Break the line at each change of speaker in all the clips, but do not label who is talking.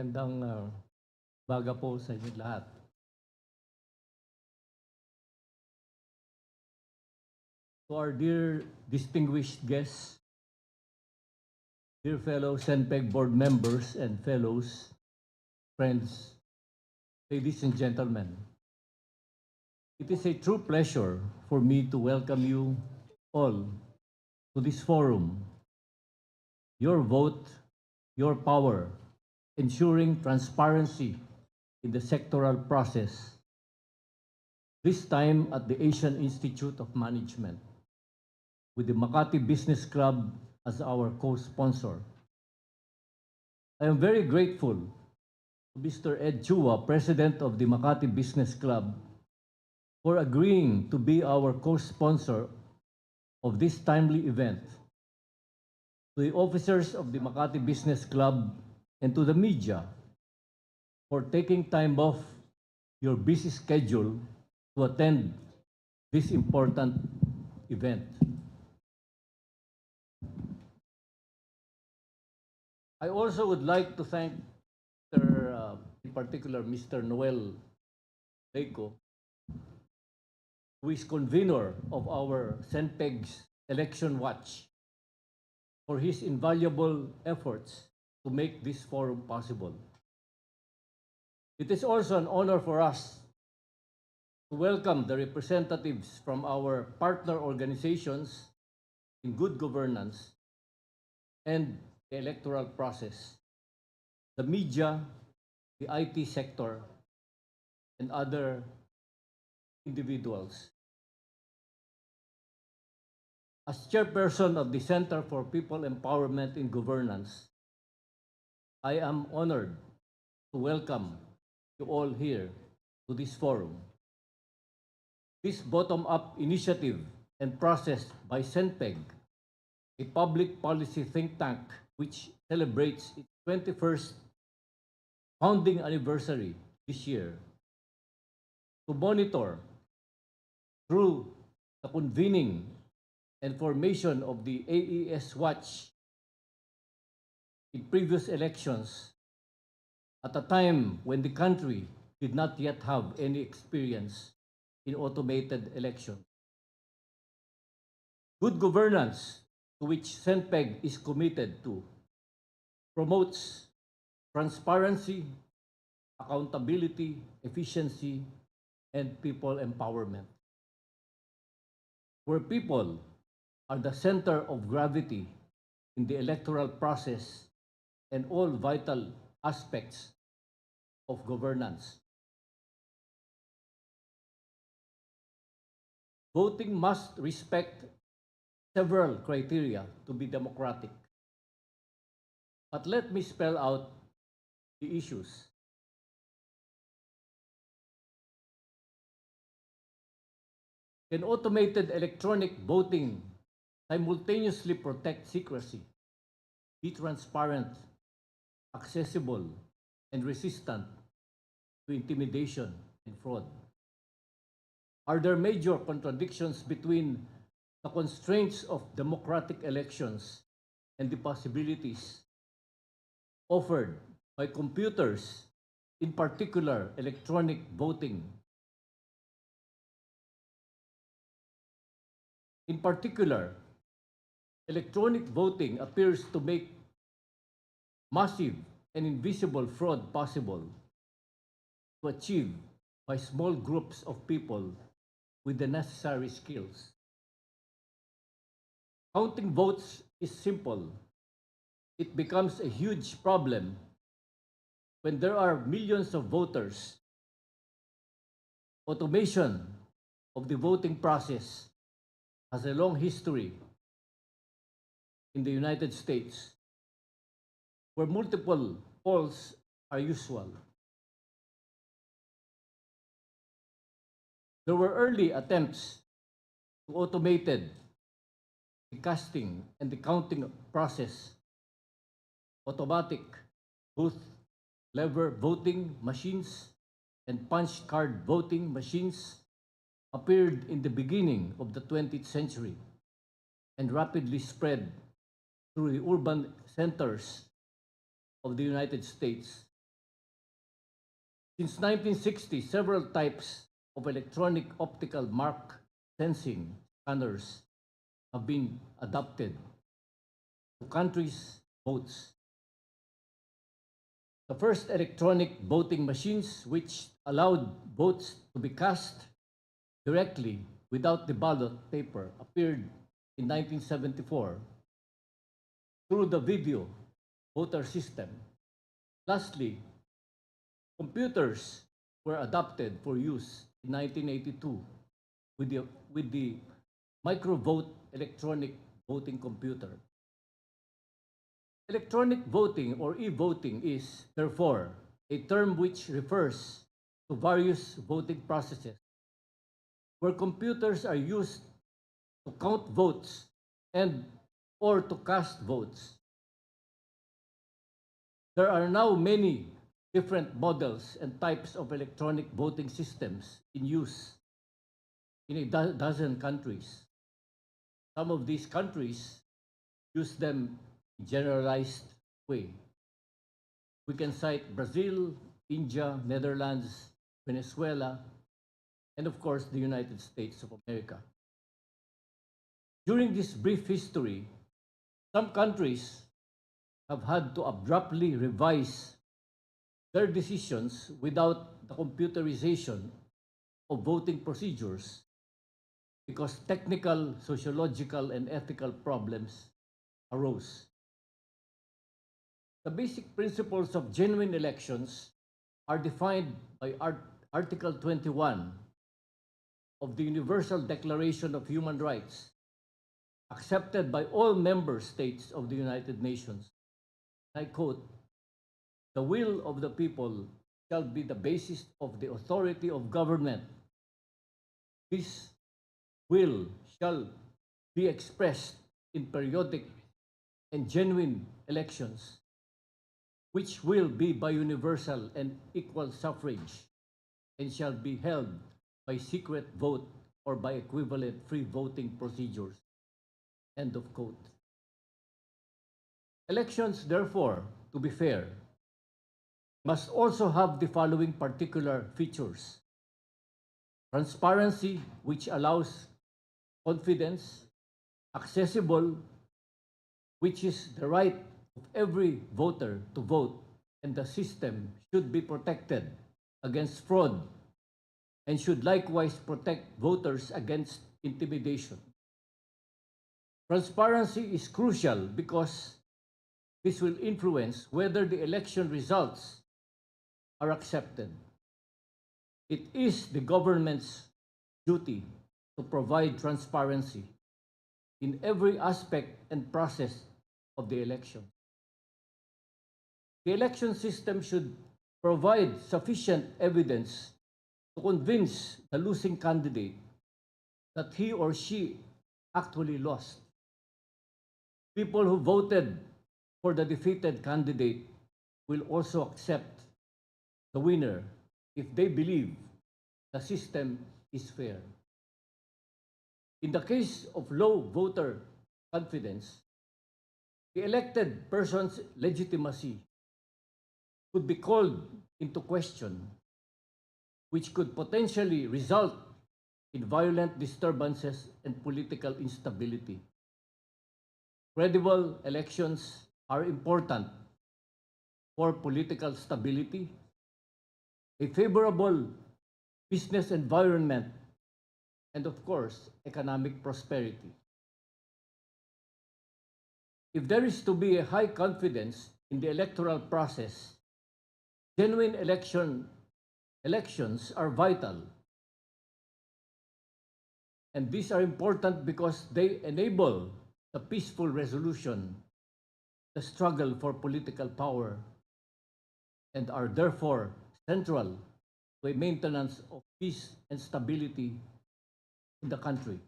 Magandang baga po sa inyo lahat. To our dear distinguished guests, dear fellow Senpeg board members and fellows, friends, ladies and gentlemen, it is a true pleasure for me to welcome you all to this forum. Your vote, your power, ensuring transparency in the sectoral process, this time at the Asian Institute of Management, with the Makati Business Club as our co-sponsor. I am very grateful to Mr. Ed Chua, President of the Makati Business Club, for agreeing to be our co-sponsor of this timely event. To the officers of the Makati Business Club and to the media for taking time off your busy schedule to attend this important event. I also would like to thank in particular Mr. Noel Leco, who is convener of our Senpeg's Election Watch, for his invaluable efforts to make this forum possible. It is also an honor for us to welcome the representatives from our partner organizations in good governance and the electoral process, the media, the IT sector, and other individuals. As chairperson of the Center for People Empowerment in Governance, I am honored to welcome you all here to this forum. This bottom-up initiative and process by Senpeg, a public policy think tank which celebrates its 21st founding anniversary this year, to monitor through the convening and formation of the AES Watch in previous elections at a time when the country did not yet have any experience in automated elections. Good governance, to which Senpeg is committed to, promotes transparency, accountability, efficiency, and people empowerment. Where people are the center of gravity in the electoral process and all vital aspects of governance. Voting must respect several criteria to be democratic. But let me spell out the issues. Can automated electronic voting simultaneously protect secrecy, be transparent, accessible, and resistant to intimidation and fraud? Are there major contradictions between the constraints of democratic elections and the possibilities offered by computers, in particular electronic voting? In particular, electronic voting appears to make massive and invisible fraud possible to achieve by small groups of people with the necessary skills. Counting votes is simple. It becomes a huge problem when there are millions of voters. Automation of the voting process has a long history in the United States, where multiple polls are usual. There were early attempts to automate the casting and the counting process. Automatic booth lever voting machines and punch card voting machines appeared in the beginning of the 20th century and rapidly spread through the urban centers of the United States Since 1960, several types of electronic optical mark sensing scanners have been adopted to countries' votes. The first electronic voting machines, which allowed votes to be cast directly without the ballot paper, appeared in 1974 through the video voter system. Lastly, computers were adopted for use in 1982 with the microvote electronic voting computer. Electronic voting or e-voting is, therefore, a term which refers to various voting processes where computers are used to count votes and or to cast votes. There are now many different models and types of electronic voting systems in use in a dozen countries. Some of these countries use them in generalized way. We can cite Brazil, India, Netherlands, Venezuela, and of course the United States of America. During this brief history, some countries have had to abruptly revise their decisions without the computerization of voting procedures because technical, sociological, and ethical problems arose. The basic principles of genuine elections are defined by Article 21 of the Universal Declaration of Human Rights, accepted by all member states of the United Nations. I quote, "The will of the people shall be the basis of the authority of government. This will shall be expressed in periodic and genuine elections, which will be by universal and equal suffrage, and shall be held by secret vote or by equivalent free voting procedures." End of quote. Elections, therefore, to be fair, must also have the following particular features: transparency, which allows confidence; accessible, which is the right of every voter to vote, and the system should be protected against fraud and should likewise protect voters against intimidation. Transparency is crucial because this will influence whether the election results are accepted. It is the government's duty to provide transparency in every aspect and process of the election. The election system should provide sufficient evidence to convince the losing candidate that he or she actually lost. People who voted for the defeated candidate will also accept the winner if they believe the system is fair. In the case of low voter confidence, the elected person's legitimacy could be called into question, which could potentially result in violent disturbances and political instability. Credible elections are important for political stability, a favorable business environment, and of course, economic prosperity. If there is to be a high confidence in the electoral process, genuine elections are vital. And these are important because they enable the peaceful resolution, the struggle for political power, and are therefore central to a maintenance of peace and stability in the country.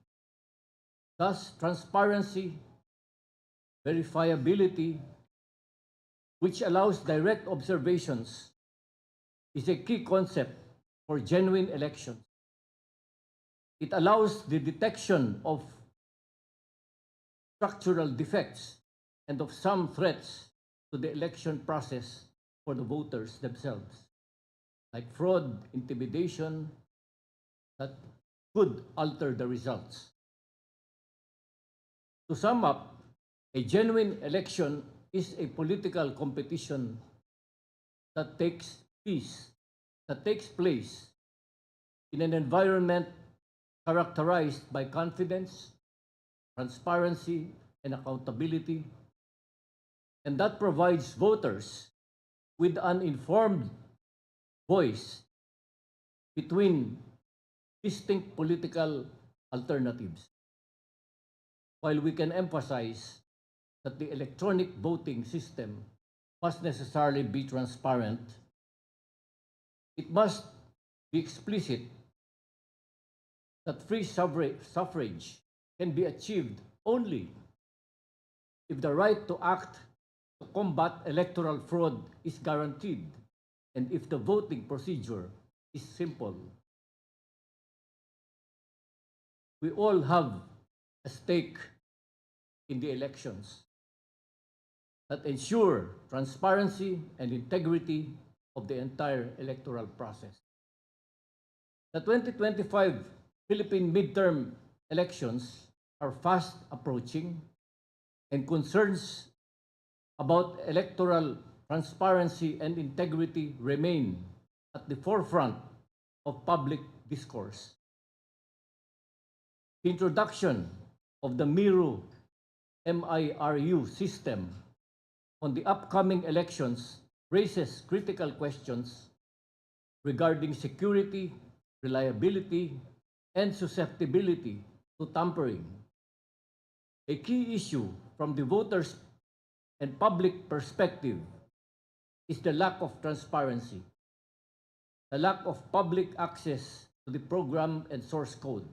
Thus, transparency, verifiability, which allows direct observations, is a key concept for genuine elections. It allows the detection of structural defects and of some threats to the election process for the voters themselves. like fraud, intimidation, that could alter the results. To sum up, a genuine election is a political competition that takes place in an environment characterized by confidence, transparency, and accountability, and that provides voters with an informed voice between distinct political alternatives. While we can emphasize that the electronic voting system must necessarily be transparent, it must be explicit that free suffrage can be achieved only if the right to act to combat electoral fraud is guaranteed and if the voting procedure is simple. We all have a stake in the elections that ensure transparency and integrity of the entire electoral process. The 2025 Philippine midterm elections are fast approaching, and concerns about electoral transparency and integrity remain at the forefront of public discourse. The introduction of the Miru system on the upcoming elections raises critical questions regarding security, reliability, and susceptibility to tampering. A key issue from the voters and public perspective is the lack of transparency, the lack of public access to the program and source code,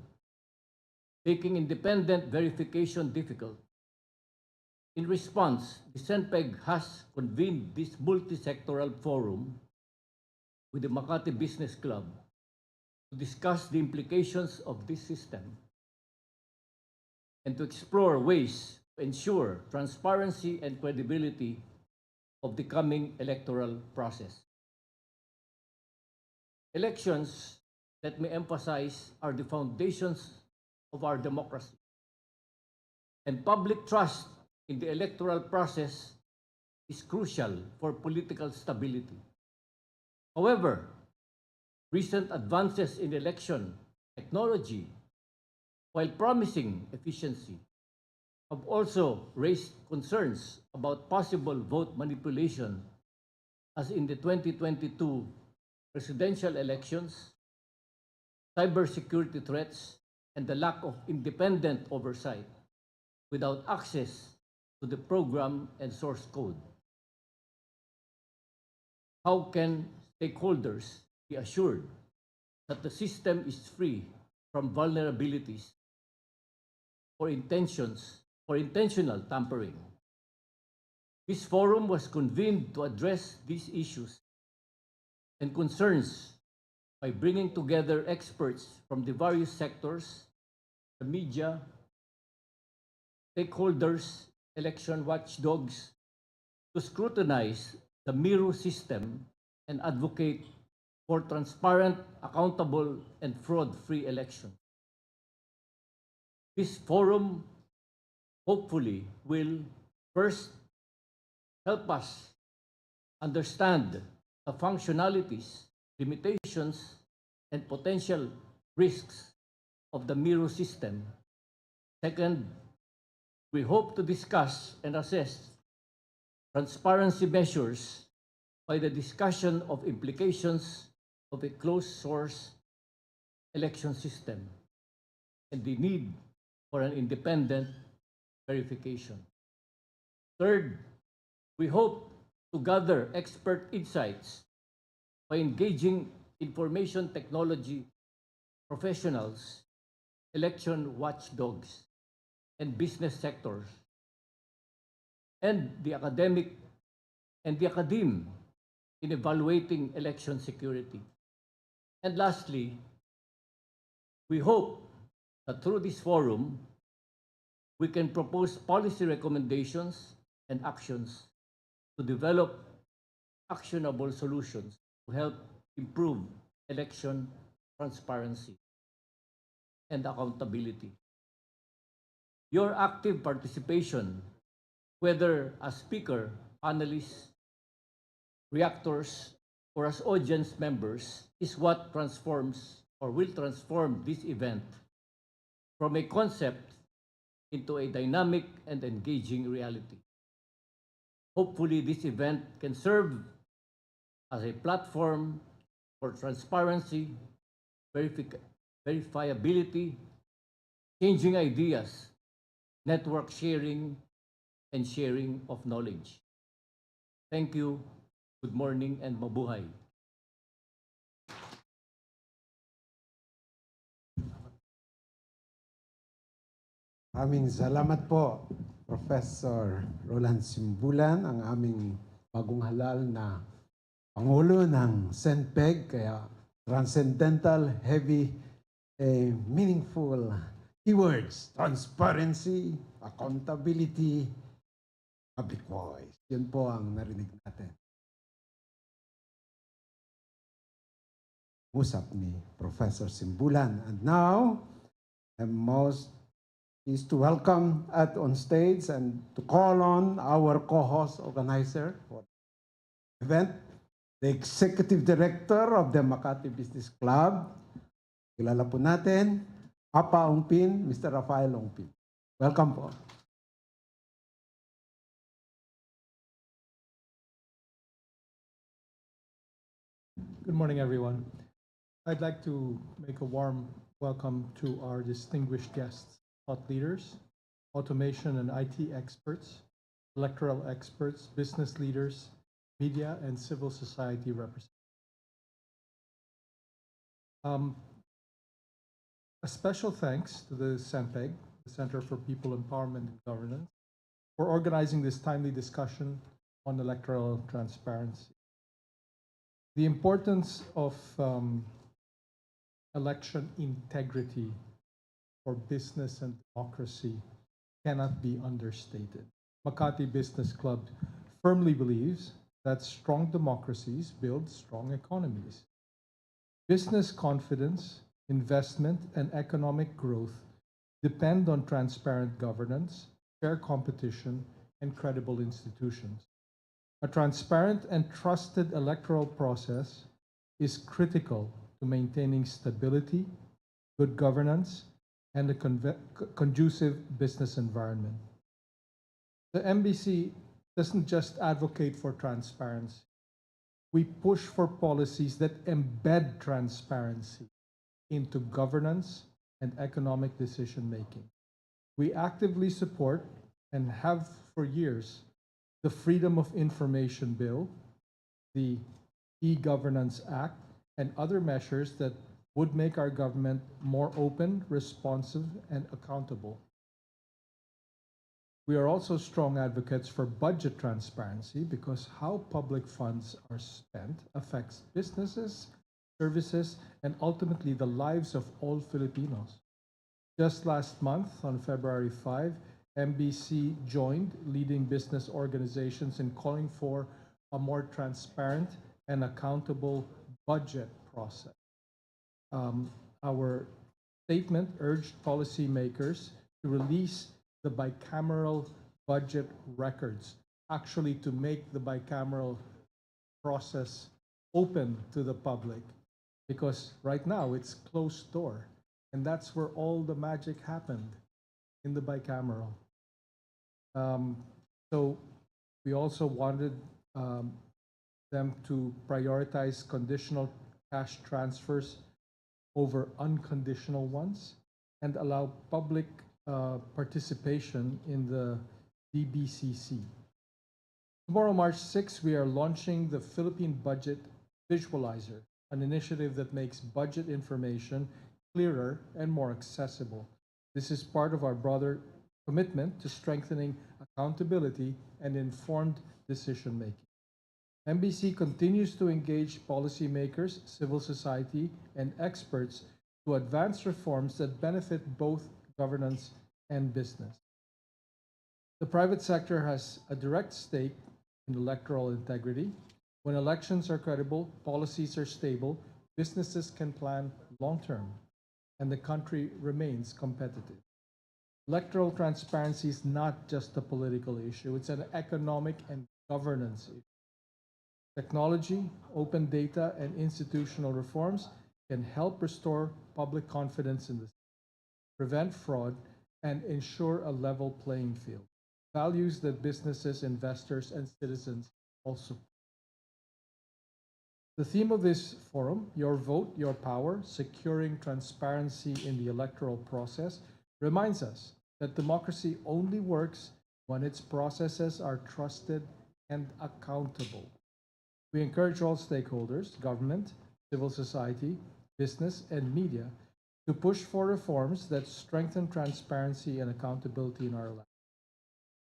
making independent verification difficult. In response, the CENPEG has convened this multi-sectoral forum with the Makati Business Club to discuss the implications of this system and to explore ways to ensure transparency and credibility of the coming electoral process. Elections, let me emphasize, are the foundations of our democracy, and public trust in the electoral process is crucial for political stability. However, recent advances in election technology, while promising efficiency, have also raised concerns about possible vote manipulation, as in the 2022 presidential elections, cybersecurity threats, and the lack of independent oversight without access to the program and source code. How can stakeholders be assured that the system is free from vulnerabilities or intentional tampering? This forum was convened to address these issues and concerns by bringing together experts from the various sectors, the media, stakeholders, election watchdogs, to scrutinize the Miru system and advocate for transparent, accountable, and fraud-free elections. This forum hopefully will first help us understand the functionalities, limitations, and potential risks of the Miru system. Second, we hope to discuss and assess transparency measures by the discussion of implications of a closed source election system and the need for an independent verification. Third, we hope to gather expert insights by engaging information technology professionals, election watchdogs, and business sectors, and the academe in evaluating election security. And lastly, we hope that through this forum, we can propose policy recommendations and actions to develop actionable solutions to help improve election transparency and accountability. Your active participation, whether as speaker, panelists, reactors, or as audience members, is what transforms or will transform this event from a concept into a dynamic and engaging reality. Hopefully, this event can serve as a platform for transparency, verifiability, changing ideas, network sharing, and sharing of knowledge. Thank you. Good morning and mabuhay.
Aming salamat po, Professor Roland Simbulan, ang aming bagong halal na Pangulo ng SENPEG, kaya transcendental, heavy, meaningful keywords, transparency, accountability, public voice. Yun po ang narinig natin. Usap ni Professor Simbulan. And now, I'm most pleased to welcome on stage and to call on our co-host organizer for the event, the Executive Director of the Makati Business Club. Kilala po natin, Papa Ongpin, Mr. Rafael Ongpin. Welcome po.
Good morning, everyone. I'd like to make a warm welcome to our distinguished guests, thought leaders, automation and IT experts, electoral experts, business leaders, media, and civil society representatives. A special thanks to the CENPEG, the Center for People Empowerment and Governance, for organizing this timely discussion on electoral transparency. The importance of election integrity for business and democracy cannot be understated. Makati Business Club firmly believes that strong democracies build strong economies. Business confidence, investment, and economic growth depend on transparent governance, fair competition, and credible institutions. A transparent and trusted electoral process is critical to maintaining stability, good governance, and a conducive business environment. The MBC doesn't just advocate for transparency. We push for policies that embed transparency into governance and economic decision-making. We actively support and have for years the Freedom of Information Bill, the E-Governance Act, and other measures that would make our government more open, responsive, and accountable. We are also strong advocates for budget transparency because how public funds are spent affects businesses, services, and ultimately the lives of all Filipinos. Just last month, on February 5, MBC joined leading business organizations in calling for a more transparent and accountable budget process. Our statement urged policymakers to release the bicameral budget records, actually to make the bicameral process open to the public, because right now it's closed door, and that's where all the magic happened, in the bicameral. So we also wanted them to prioritize conditional cash transfers over unconditional ones and allow public participation in the DBCC. Tomorrow, March 6, we are launching the Philippine Budget Visualizer, an initiative that makes budget information clearer and more accessible. This is part of our broader commitment to strengthening accountability and informed decision-making. MBC continues to engage policymakers, civil society, and experts to advance reforms that benefit both governance and business. The private sector has a direct stake in electoral integrity. When elections are credible, policies are stable, businesses can plan long term, and the country remains competitive. Electoral transparency is not just a political issue, it's an economic and governance issue. Technology, open data, and institutional reforms can help restore public confidence in the system, prevent fraud, and ensure a level playing field. Values that businesses, investors, and citizens also. The theme of this forum, Your Vote, Your Power, Securing Transparency in the Electoral Process, reminds us that democracy only works when its processes are trusted and accountable. We encourage all stakeholders, government, civil society, business, and media to push for reforms that strengthen transparency and accountability in our lives.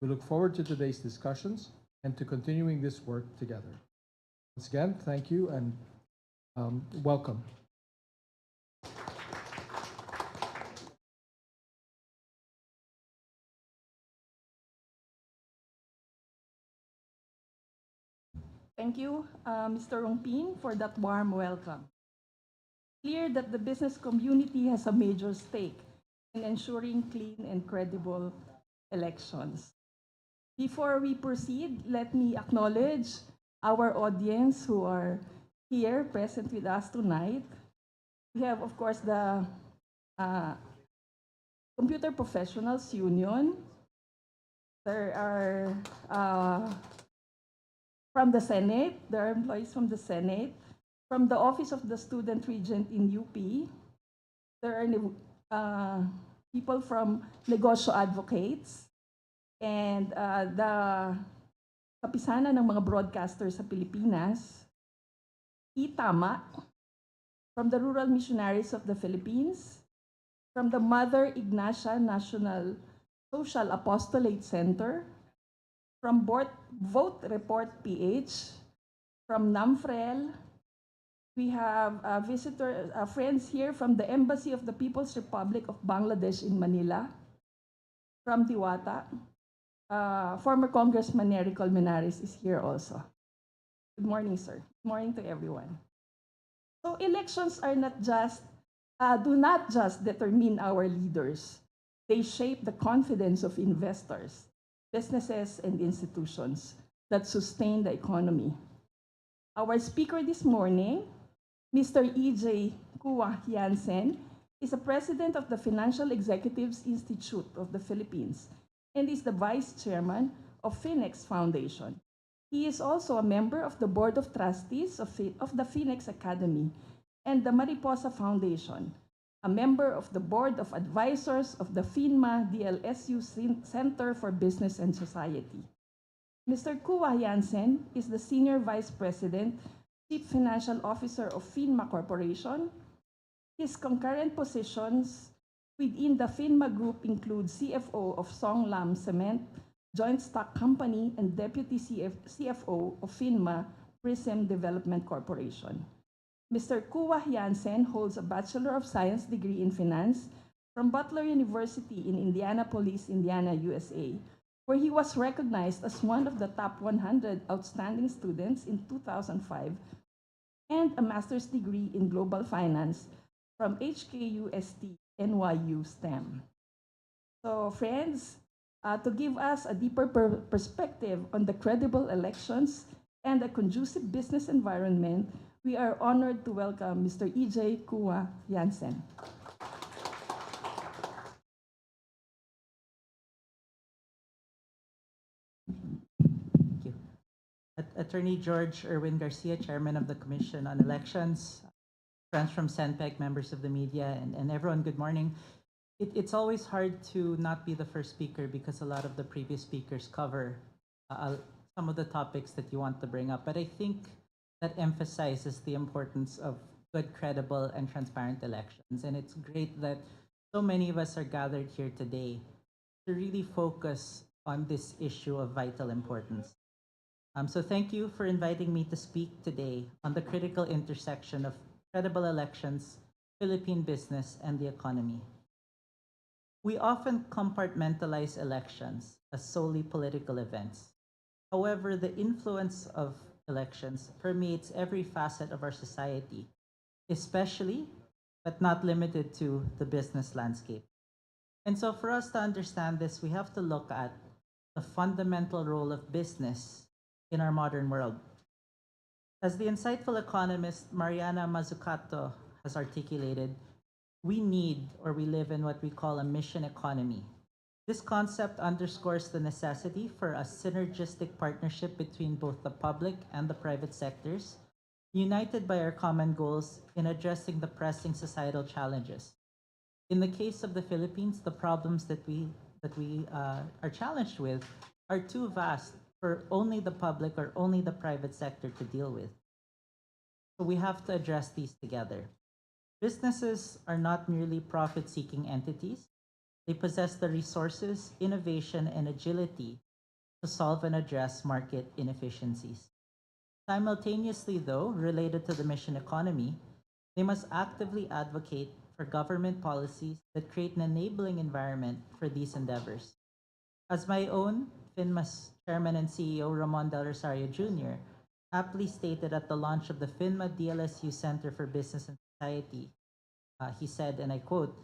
We look forward to today's discussions and to continuing this work together. Once again, thank you and welcome.
Thank you, Mr. Rongpin, for that warm welcome. Clear that the business community has a major stake in ensuring clean and credible elections. Before we proceed, let me acknowledge our audience who are here present with us tonight. We have, of course, the Computer Professionals Union. There are from the Senate, there are employees from the Senate, from the Office of the Student Regent in UP. There are people from Negosyo Advocates and the kapisanan ng mga broadcasters sa Pilipinas, Itama, from the Rural Missionaries of the Philippines, from the Mother Ignacia National Social Apostolate Center, from Vote Report PH, from NAMFREL. We have friends here from the Embassy of the People's Republic of Bangladesh in Manila, from Diwata. Former Congressman Nery Colmenares is here also. Good morning, sir. Good morning to everyone. So elections are not just, do not just determine our leaders. They shape the confidence of investors, businesses, and institutions that sustain the economy. Our speaker this morning, Mr. E.J. Kua Jansen, is the president of the Financial Executives Institute of the Philippines and is the vice chairman of Phoenix Foundation. He is also a member of the Board of Trustees of the Phoenix Academy and the Mariposa Foundation, a member of the Board of Advisors of the FINMA DLSU Center for Business and Society. Mr. Kua Jansen is the Senior Vice President, Chief Financial Officer of FINMA Corporation. His concurrent positions within the FINMA Group include CFO of Songlam Cement, Joint Stock Company, and Deputy CFO of FINMA Prism Development Corporation. Mr. Kua Jansen holds a Bachelor of Science degree in Finance from Butler University in Indianapolis, Indiana, USA, where he was recognized as one of the top 100 outstanding students in 2005, and a master's degree in Global Finance from HKUST NYU STEM. So friends, to give us a deeper perspective on the credible elections and a conducive business environment, we are honored to welcome Mr. E.J. Kua Jansen.
Thank you. Attorney George Erwin Garcia, Chairman of the Commission on Elections, friends from SENPEC, members of the media, and everyone, good morning. It's always hard to not be the first speaker because a lot of the previous speakers cover some of the topics that you want to bring up. But I think that emphasizes the importance of good, credible, and transparent elections. And it's great that so many of us are gathered here today to really focus on this issue of vital importance. So thank you for inviting me to speak today on the critical intersection of credible elections, Philippine business, and the economy. We often compartmentalize elections as solely political events. However, the influence of elections permeates every facet of our society, especially, but not limited to, the business landscape. And so for us to understand this, we have to look at the fundamental role of business in our modern world. As the insightful economist Mariana Mazzucato has articulated, we need, or we live in, what we call a mission economy. This concept underscores the necessity for a synergistic partnership between both the public and the private sectors, united by our common goals in addressing the pressing societal challenges. In the case of the Philippines, the problems that we are challenged with are too vast for only the public or only the private sector to deal with. So we have to address these together. Businesses are not merely profit-seeking entities. They possess the resources, innovation, and agility to solve and address market inefficiencies. Simultaneously, though, related to the mission economy, they must actively advocate for government policies that create an enabling environment for these endeavors. As my own FINMA's chairman and CEO, Ramon Del Rosario Jr., aptly stated at the launch of the FINMA DLSU Center for Business and Society, he said, and I quote,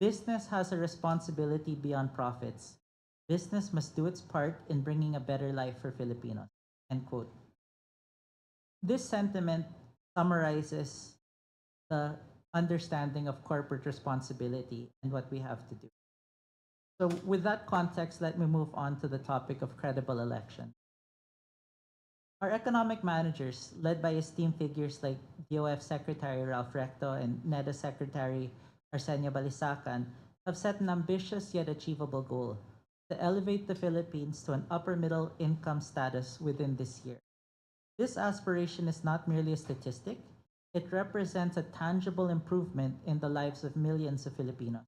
"Business has a responsibility beyond profits. Business must do its part in bringing a better life for Filipinos," end quote. This sentiment summarizes the understanding of corporate responsibility and what we have to do. So with that context, let me move on to the topic of credible election. Our economic managers, led by esteemed figures like DOF Secretary Ralph Recto and NEDA Secretary Arsenio Balisacan, have set an ambitious yet achievable goal: to elevate the Philippines to an upper middle income status within this year. This aspiration is not merely a statistic, it represents a tangible improvement in the lives of millions of Filipinos.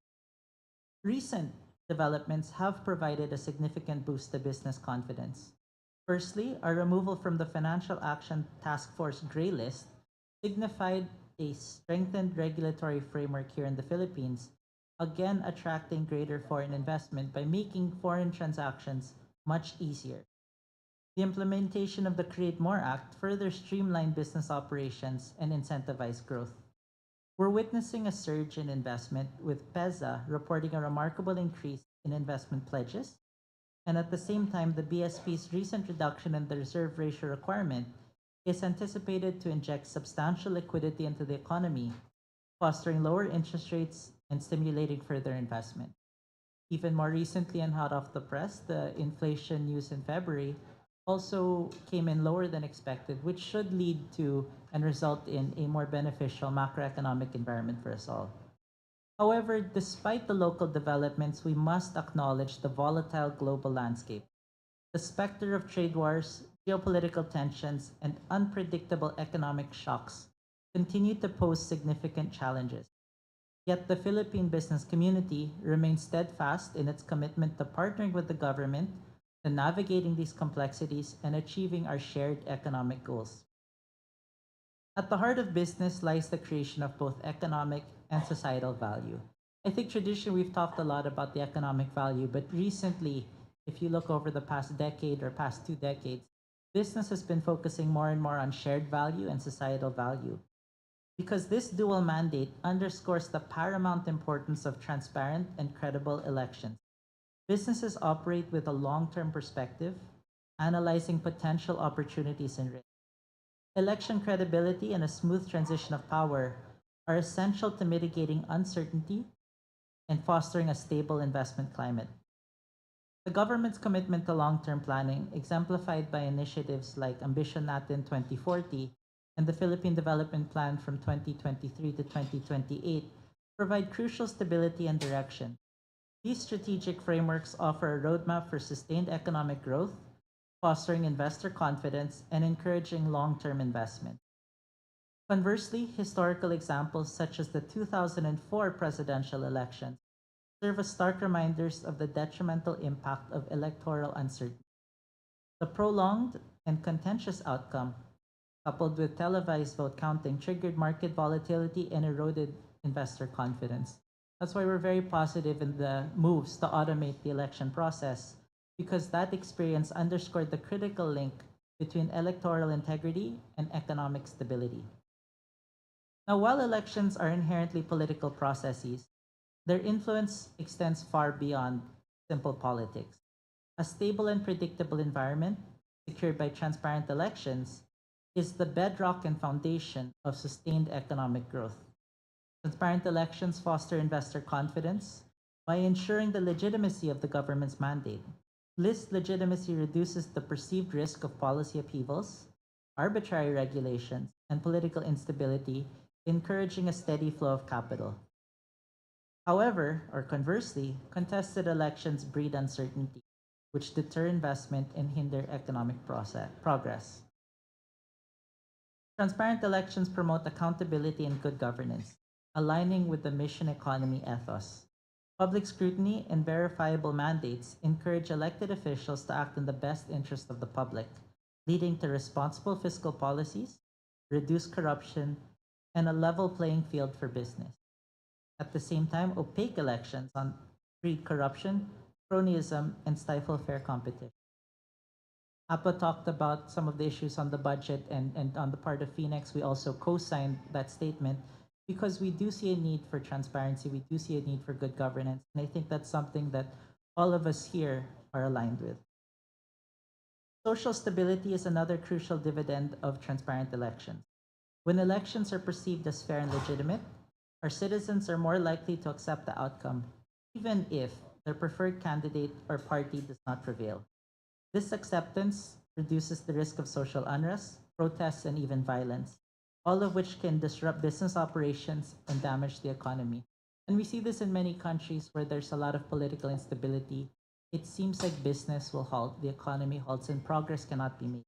Recent developments have provided a significant boost to business confidence. Firstly, our removal from the Financial Action Task Force gray list signified a strengthened regulatory framework here in the Philippines, again attracting greater foreign investment by making foreign transactions much easier. The implementation of the Create More Act further streamlined business operations and incentivized growth. We're witnessing a surge in investment, with PEZA reporting a remarkable increase in investment pledges, and at the same time, the BSP's recent reduction in the reserve ratio requirement is anticipated to inject substantial liquidity into the economy, fostering lower interest rates and stimulating further investment. Even more recently and hot off the press, the inflation news in February also came in lower than expected, which should lead to and result in a more beneficial macroeconomic environment for us all. However, despite the local developments, we must acknowledge the volatile global landscape. The specter of trade wars, geopolitical tensions, and unpredictable economic shocks continue to pose significant challenges. Yet the Philippine business community remains steadfast in its commitment to partnering with the government, to navigating these complexities, and achieving our shared economic goals. At the heart of business lies the creation of both economic and societal value. I think traditionally we've talked a lot about the economic value, but recently, if you look over the past decade or past 2 decades, business has been focusing more and more on shared value and societal value. Because this dual mandate underscores the paramount importance of transparent and credible elections. Businesses operate with a long-term perspective, analyzing potential opportunities and risks. Election credibility and a smooth transition of power are essential to mitigating uncertainty and fostering a stable investment climate. The government's commitment to long-term planning, exemplified by initiatives like Ambition Natin 2040 and the Philippine Development Plan from 2023 to 2028, provide crucial stability and direction. These strategic frameworks offer a roadmap for sustained economic growth, fostering investor confidence, and encouraging long-term investment. Conversely, historical examples such as the 2004 presidential elections serve as stark reminders of the detrimental impact of electoral uncertainty. The prolonged and contentious outcome, coupled with televised vote counting, triggered market volatility and eroded investor confidence. That's why we're very positive in the moves to automate the election process, because that experience underscored the critical link between electoral integrity and economic stability. Now, while elections are inherently political processes, their influence extends far beyond simple politics. A stable and predictable environment, secured by transparent elections, is the bedrock and foundation of sustained economic growth. Transparent elections foster investor confidence by ensuring the legitimacy of the government's mandate. This legitimacy reduces the perceived risk of policy upheavals, arbitrary regulations, and political instability, encouraging a steady flow of capital. However, or conversely, contested elections breed uncertainty, which deter investment and hinder economic progress. Transparent elections promote accountability and good governance, aligning with the mission economy ethos. Public scrutiny and verifiable mandates encourage elected officials to act in the best interest of the public, leading to responsible fiscal policies, reduced corruption, and a level playing field for business. At the same time, opaque elections breed corruption, cronyism, and stifle fair competition. APA talked about some of the issues on the budget, and on the part of Phoenix, we also co-signed that statement because we do see a need for transparency, we do see a need for good governance, and I think that's something that all of us here are aligned with. Social stability is another crucial dividend of transparent elections. When elections are perceived as fair and legitimate, our citizens are more likely to accept the outcome, even if their preferred candidate or party does not prevail. This acceptance reduces the risk of social unrest, protests, and even violence, all of which can disrupt business operations and damage the economy. And we see this in many countries where there's a lot of political instability. It seems like business will halt, the economy halts, and progress cannot be made.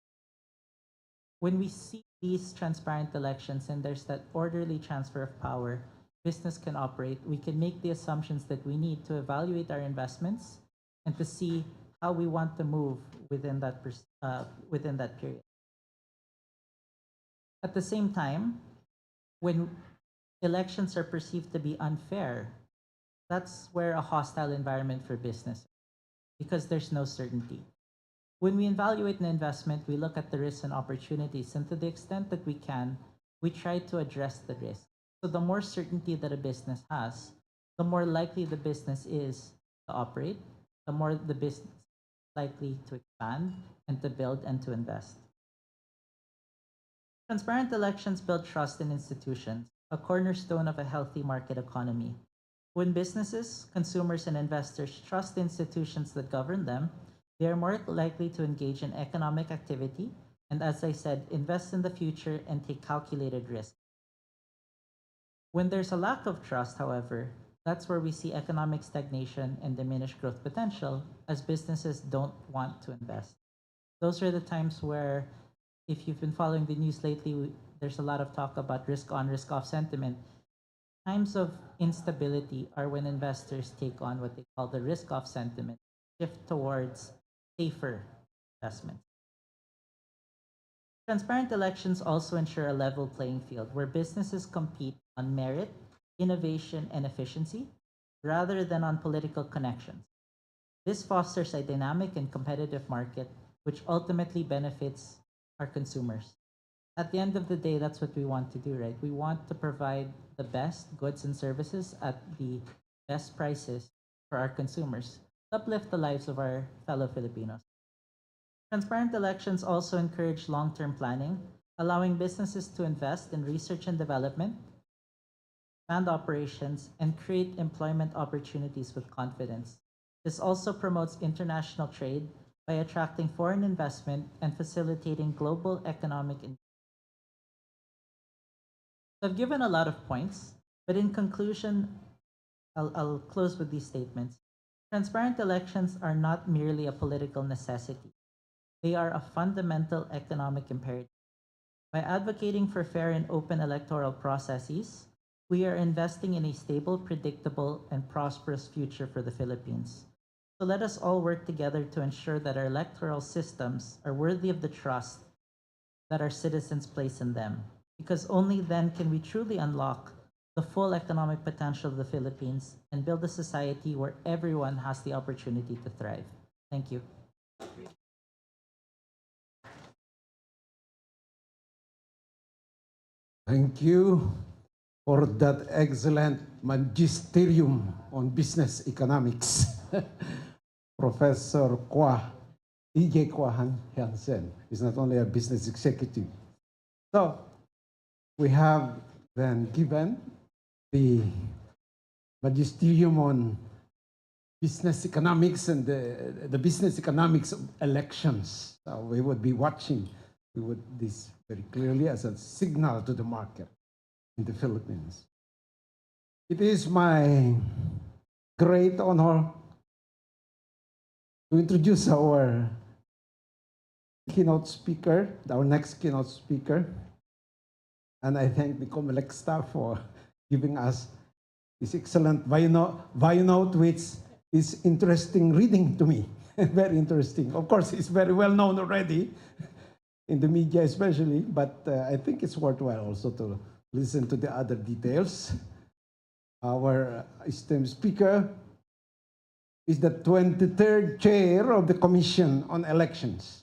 When we see these transparent elections and there's that orderly transfer of power, business can operate. We can make the assumptions that we need to evaluate our investments and to see how we want to move within that period. At the same time, when elections are perceived to be unfair, that's where a hostile environment for business, because there's no certainty. When we evaluate an investment, we look at the risks and opportunities, and to the extent that we can, we try to address the risk. So the more certainty that a business has, the more likely the business is to operate, the more the business is likely to expand and to build and to invest. Transparent elections build trust in institutions, a cornerstone of a healthy market economy. When businesses, consumers, and investors trust the institutions that govern them, they are more likely to engage in economic activity and, as I said, invest in the future and take calculated risks. When there's a lack of trust, however, that's where we see economic stagnation and diminished growth potential as businesses don't want to invest. Those are the times where, if you've been following the news lately, there's a lot of talk about risk on, risk off sentiment. Times of instability are when investors take on what they call the risk off sentiment, shift towards safer investments. Transparent elections also ensure a level playing field where businesses compete on merit, innovation, and efficiency rather than on political connections. This fosters a dynamic and competitive market, which ultimately benefits our consumers. At the end of the day, that's what we want to do, right? We want to provide the best goods and services at the best prices for our consumers, uplift the lives of our fellow Filipinos. Transparent elections also encourage long-term planning, allowing businesses to invest in research and development, expand operations, and create employment opportunities with confidence. This also promotes international trade by attracting foreign investment and facilitating global economic. So I've given a lot of points, but in conclusion, I'll close with these statements. Transparent elections are not merely a political necessity. They are a fundamental economic imperative. By advocating for fair and open electoral processes, we are investing in a stable, predictable, and prosperous future for the Philippines. So let us all work together to ensure that our electoral systems are worthy of the trust that our citizens place in them, because only then can we truly unlock the full economic potential of the Philippines and build a society where everyone has the opportunity to thrive. Thank you.
Thank you for that excellent magisterium on business economics. Professor E.J. Hansen is not only a business executive. So we have then given the magisterium on business economics and the business economics of elections. So we would be watching this very clearly as a signal to the market in the Philippines. It is my great honor to introduce our keynote speaker, our next keynote speaker. And I thank the COMELEC staff for giving us this excellent bio note, which is interesting reading to me. Very interesting. Of course, it's very well known already in the media especially, but I think it's worthwhile also to listen to the other details. Our esteemed speaker is the 23rd chair of the Commission on Elections.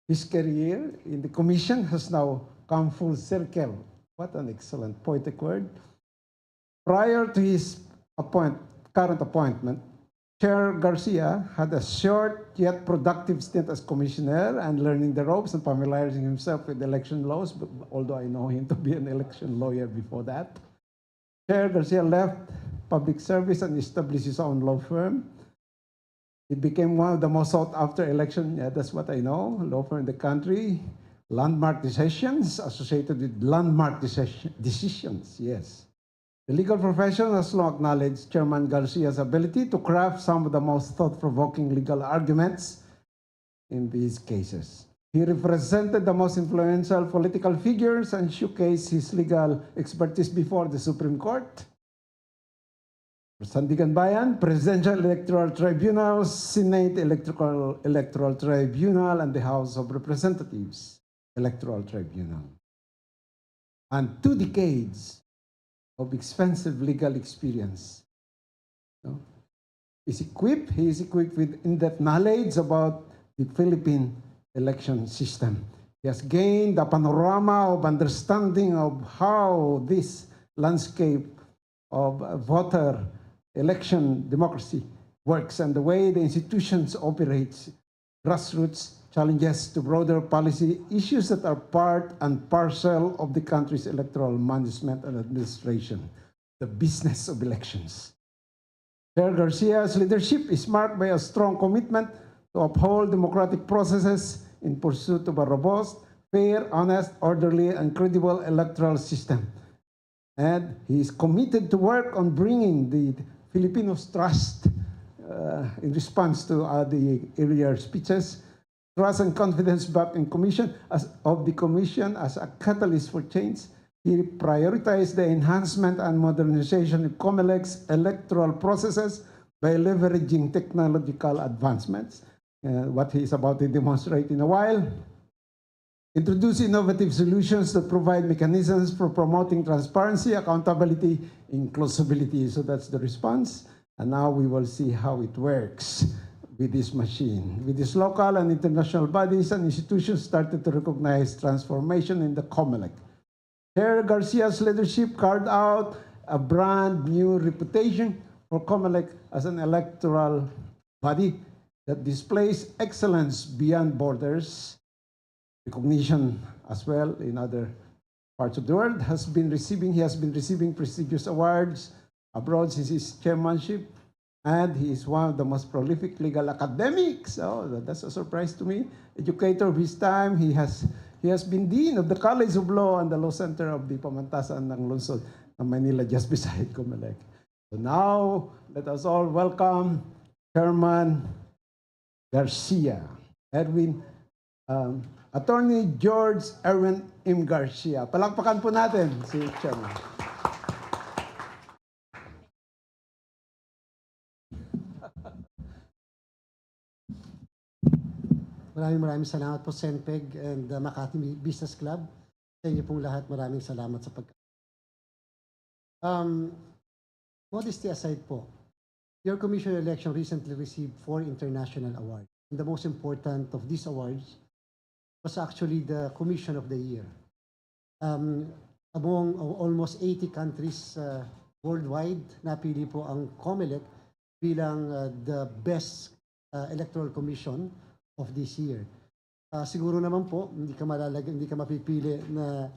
His career in the Commission has now come full circle. What an excellent poetic word. Prior to his current appointment, Chair Garcia had a short yet productive stint as commissioner and learning the ropes and familiarizing himself with election laws, although I know him to be an election lawyer before that. Chair Garcia left public service and established his own law firm. It became one of the most sought after election, that's what I know, law firm in the country. Landmark decisions associated with landmark decisions, yes. The legal profession has long acknowledged Chairman Garcia's ability to craft some of the most thought-provoking legal arguments in these cases. He represented the most influential political figures and showcased his legal expertise before the Supreme Court, Sandigan Bayan, Presidential Electoral Tribunal, Senate Electoral Tribunal, and the House of Representatives Electoral Tribunal. And 2 decades of expensive legal experience. He is equipped with in-depth knowledge about the Philippine election system. He has gained a panorama of understanding of how this landscape of voter election democracy works and the way the institutions operate, grassroots challenges to broader policy issues that are part and parcel of the country's electoral management and administration, the business of elections. Chair Garcia's leadership is marked by a strong commitment to uphold democratic processes in pursuit of a robust, fair, honest, orderly, and credible electoral system. And he is committed to work on bringing the Filipinos' trust in response to the earlier speeches, trust and confidence back in the commission as a catalyst for change. He prioritized the enhancement and modernization of COMELEC's electoral processes by leveraging technological advancements, what he is about to demonstrate in a while. Introduce innovative solutions that provide mechanisms for promoting transparency, accountability, inclusivity. So that's the response. And now we will see how it works with this machine. With these local and international bodies and institutions started to recognize transformation in the COMELEC. Chair Garcia's leadership carved out a brand new reputation for COMELEC as an electoral body that displays excellence beyond borders. Recognition as well in other parts of the world. He has been receiving prestigious awards abroad since his chairmanship, and he is one of the most prolific legal academics. Oh, that's a surprise to me. Educator of his time, he has been dean of the College of Law and the Law Center of the Pamantasan ng Lungsod ng Manila, just beside COMELEC. So now, let us all welcome Chairman Garcia, Attorney George Erwin M. Garcia. Palakpakan po natin si Chairman.
Maraming salamat po, Senpeg and Makati Business Club. Sa inyo pong lahat, maraming salamat sa modesty aside po, your commission election recently received 4 international awards. And the most important of these awards was actually the Commission of the Year. among almost 80 countries worldwide, napili po ang COMELEC bilang the best electoral commission of this year. Siguro naman po, hindi ka mapipili na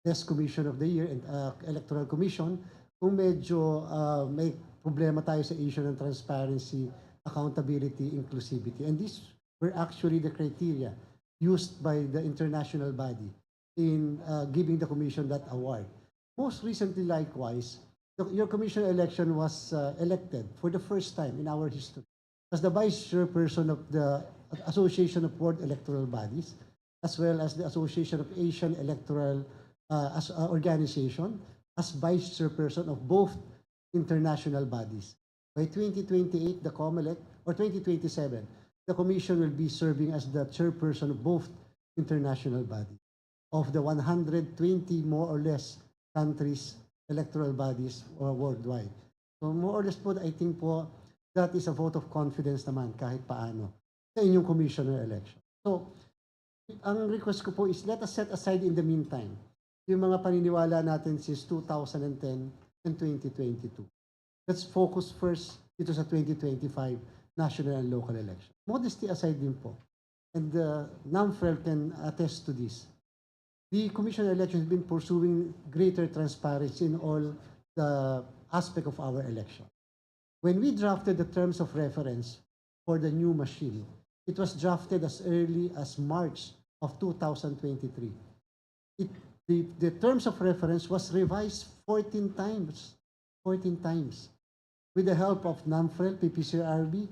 best commission of the year and electoral commission kung medyo may problema tayo sa issue ng transparency, accountability, inclusivity. And these were actually the criteria used by the international body in giving the commission that award. Most recently, likewise, your commission election was elected for the first time in our history as the vice chairperson of the Association of World Electoral Bodies, as well as the Association of Asian Electoral Organization, as vice chairperson of both international bodies. By 2028, the COMELEC, or 2027, the Commission will be serving as the chairperson of both international bodies. Of the 120 more or less countries, electoral bodies worldwide. So more or less po, I think po, that is a vote of confidence naman kahit paano sa inyong commissioner election. So, ang request ko po is let us set aside in the meantime yung mga paniniwala natin since 2010 and 2022. Let's focus first dito sa 2025 national and local election. Modesty aside din po, and NAMFREL can attest to this. The commission election has been pursuing greater transparency in all the aspect of our election. When we drafted the terms of reference for the new machine, it was drafted as early as March of 2023. The terms of reference was revised 14 times. 14 times. With the help of NAMFREL, PPCRB,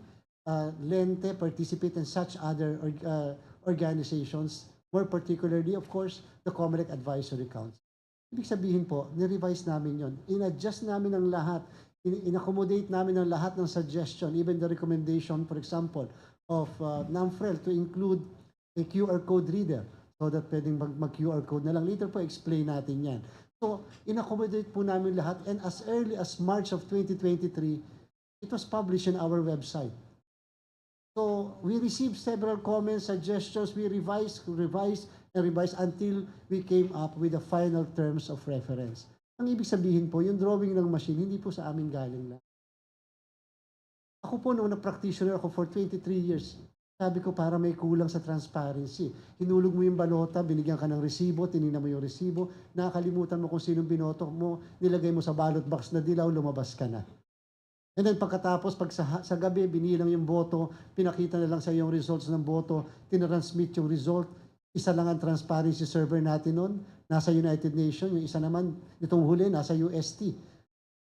Lente, Participate, and such other organizations, more particularly, of course, the COMELEC Advisory Council. Ibig sabihin po, nirevise namin yon. In-adjust namin ang lahat. In-accommodate namin ang lahat ng suggestion, even the recommendation, for example, of NAMFREL to include a QR code reader so that pwedeng mag-QR code na lang. Later po, explain natin yan. So, in-accommodate po namin lahat, and as early as March of 2023, it was published on our website. So, we received several comments, suggestions, we revised, and revised until we came up with the final terms of reference. Ang ibig sabihin po, yung drawing ng machine, hindi po sa amin galing lang. Ako po, noong na-practitioner ako for 23 years, sabi ko para may kulang sa transparency. Hinulog mo yung balota, binigyan ka ng resibo, tinignan mo yung resibo, nakakalimutan mo kung sinong binoto mo, nilagay mo sa ballot box na dilaw, lumabas ka na. And then pagkatapos, pag sa gabi, binilang yung boto, pinakita na lang sa yung results ng boto, tinransmit yung result, isa lang ang transparency server natin noon, nasa United Nations, yung isa naman, itong huli, nasa UST.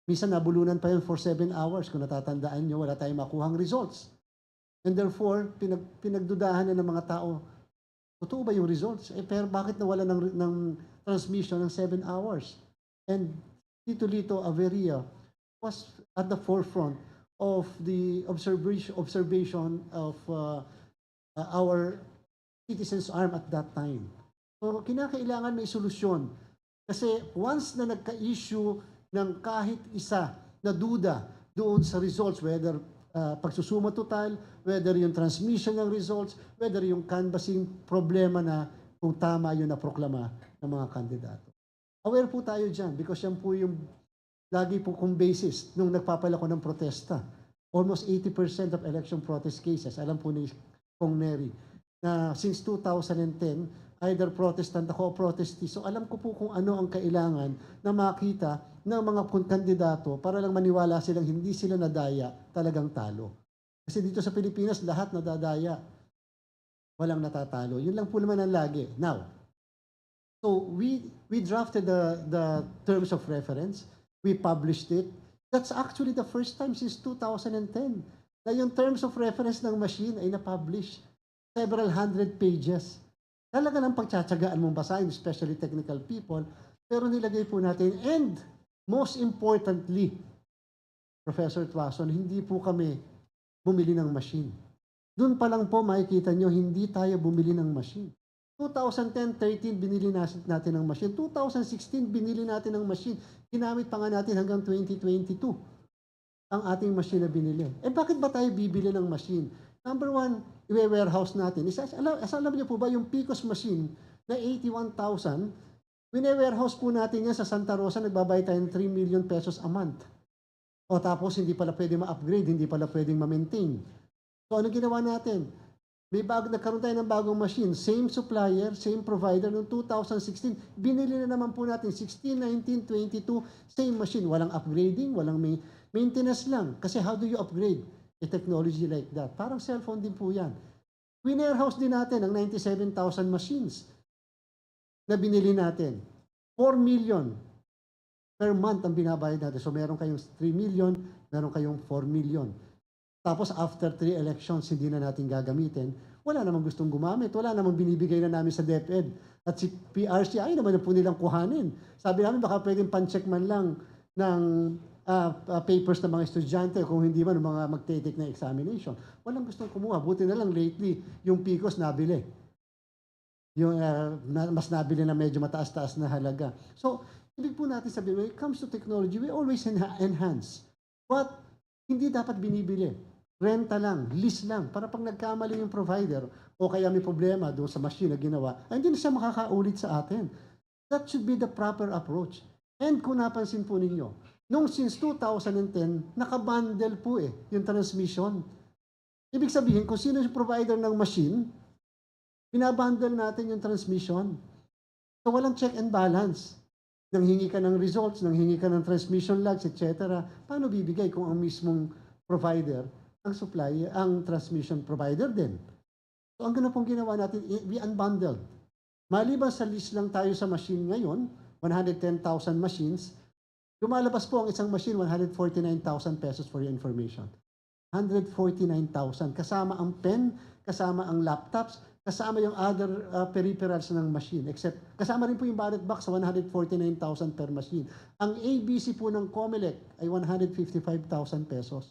Minsan nabulunan pa yun for 7 hours, kung natatandaan nyo, wala tayong makuhang results. And therefore, pinagdudahan na ng mga tao, totoo ba yung results? Pero bakit nawala ng transmission ng 7 hours? And Tito Lito Averia was at the forefront of the observation of our citizens' arm at that time. So, kinakailangan may solusyon. Kasi once na nagka-issue ng kahit isa na duda doon sa results, whether pagsusuma total, whether yung transmission ng results, whether yung canvassing problema na kung tama yun na proklama ng mga kandidato. Aware po tayo dyan because yan po yung lagi po kong basis nung nagpapala ko ng protesta. Almost 80% of election protest cases, alam po ni Kong Neri, na since 2010, either protestant ako o protestee. So alam ko po kung ano ang kailangan na makita ng mga kandidato para lang maniwala silang hindi sila nadaya, talagang talo. Kasi dito sa Pilipinas, lahat nadadaya. Walang natatalo. Yun lang po naman ang lagi. Now, so we drafted the terms of reference. We published it. That's actually the first time since 2010 na yung terms of reference ng machine ay na-publish. Several hundred pages. Talaga lang pagtsatsagaan mong basahin, especially technical people, pero nilagay po natin. And most importantly, Professor Tuason, hindi po kami bumili ng machine. Doon pa lang po makikita nyo, hindi tayo bumili ng machine. 2010-13, binili natin ng machine. 2016, binili natin ng machine. Ginamit pa nga natin hanggang 2022 ang ating machine na binili. Bakit ba tayo bibili ng machine? Number one, i-warehouse natin. Alam niyo po ba yung PICOS machine na 81,000, Wine-warehouse po natin yan sa Santa Rosa, nagbabayad tayo ng 3 million pesos a month. O tapos hindi pala pwede ma-upgrade, hindi pala pwedeng ma-maintain. So ano ginawa natin? Nagkaroon tayo ng bagong machine, same supplier, same provider noong 2016. Binili na naman po natin 16, 19, 22, same machine. Walang upgrading, walang maintenance lang. Kasi how do you upgrade a technology like that? Parang cellphone din po yan. Wine-warehouse din natin ang 97,000 machines na binili natin. 4 million per month ang binabayad natin. So meron kayong 3 million, meron kayong 4 million. Tapos after 3 elections, hindi na natin gagamitin. Wala namang gustong gumamit. Wala namang binibigay na namin sa DepEd. At si PRC, ay naman po nilang kuhanin. Sabi namin, baka pwedeng pan-check man lang ng papers ng mga estudyante kung hindi man mga magte-take na examination. Walang gustong kumuha. Buti na lang lately, yung PICOS nabili. Yung mas nabili na medyo mataas-taas na halaga. So, ibig po natin sabihin, when it comes to technology, we always enhance. But, hindi dapat binibili. Renta lang, lease lang, para pag nagkamali yung provider o kaya may problema doon sa machine na ginawa, ay hindi na siya makakaulit sa atin. That should be the proper approach. And kung napansin po ninyo, nung since 2010, nakabundle po yung transmission. Ibig sabihin, kung sino yung provider ng machine, binabundle natin yung transmission. So walang check and balance. Nanghingi ka ng results, nanghingi ka ng transmission logs, etc. Paano bibigay kung ang mismong provider, ang supplier, ang transmission provider din? So ang ganun pong ginawa natin, we unbundled. Maliban sa list lang tayo sa machine ngayon, 110,000 machines, lumalabas po ang isang machine, 149,000 pesos for your information. 149,000. Kasama ang pen, kasama ang laptops, kasama yung other peripherals ng machine. Except, kasama rin po yung ballot box sa 149,000 per machine. Ang ABC po ng COMELEC ay 155,000 pesos.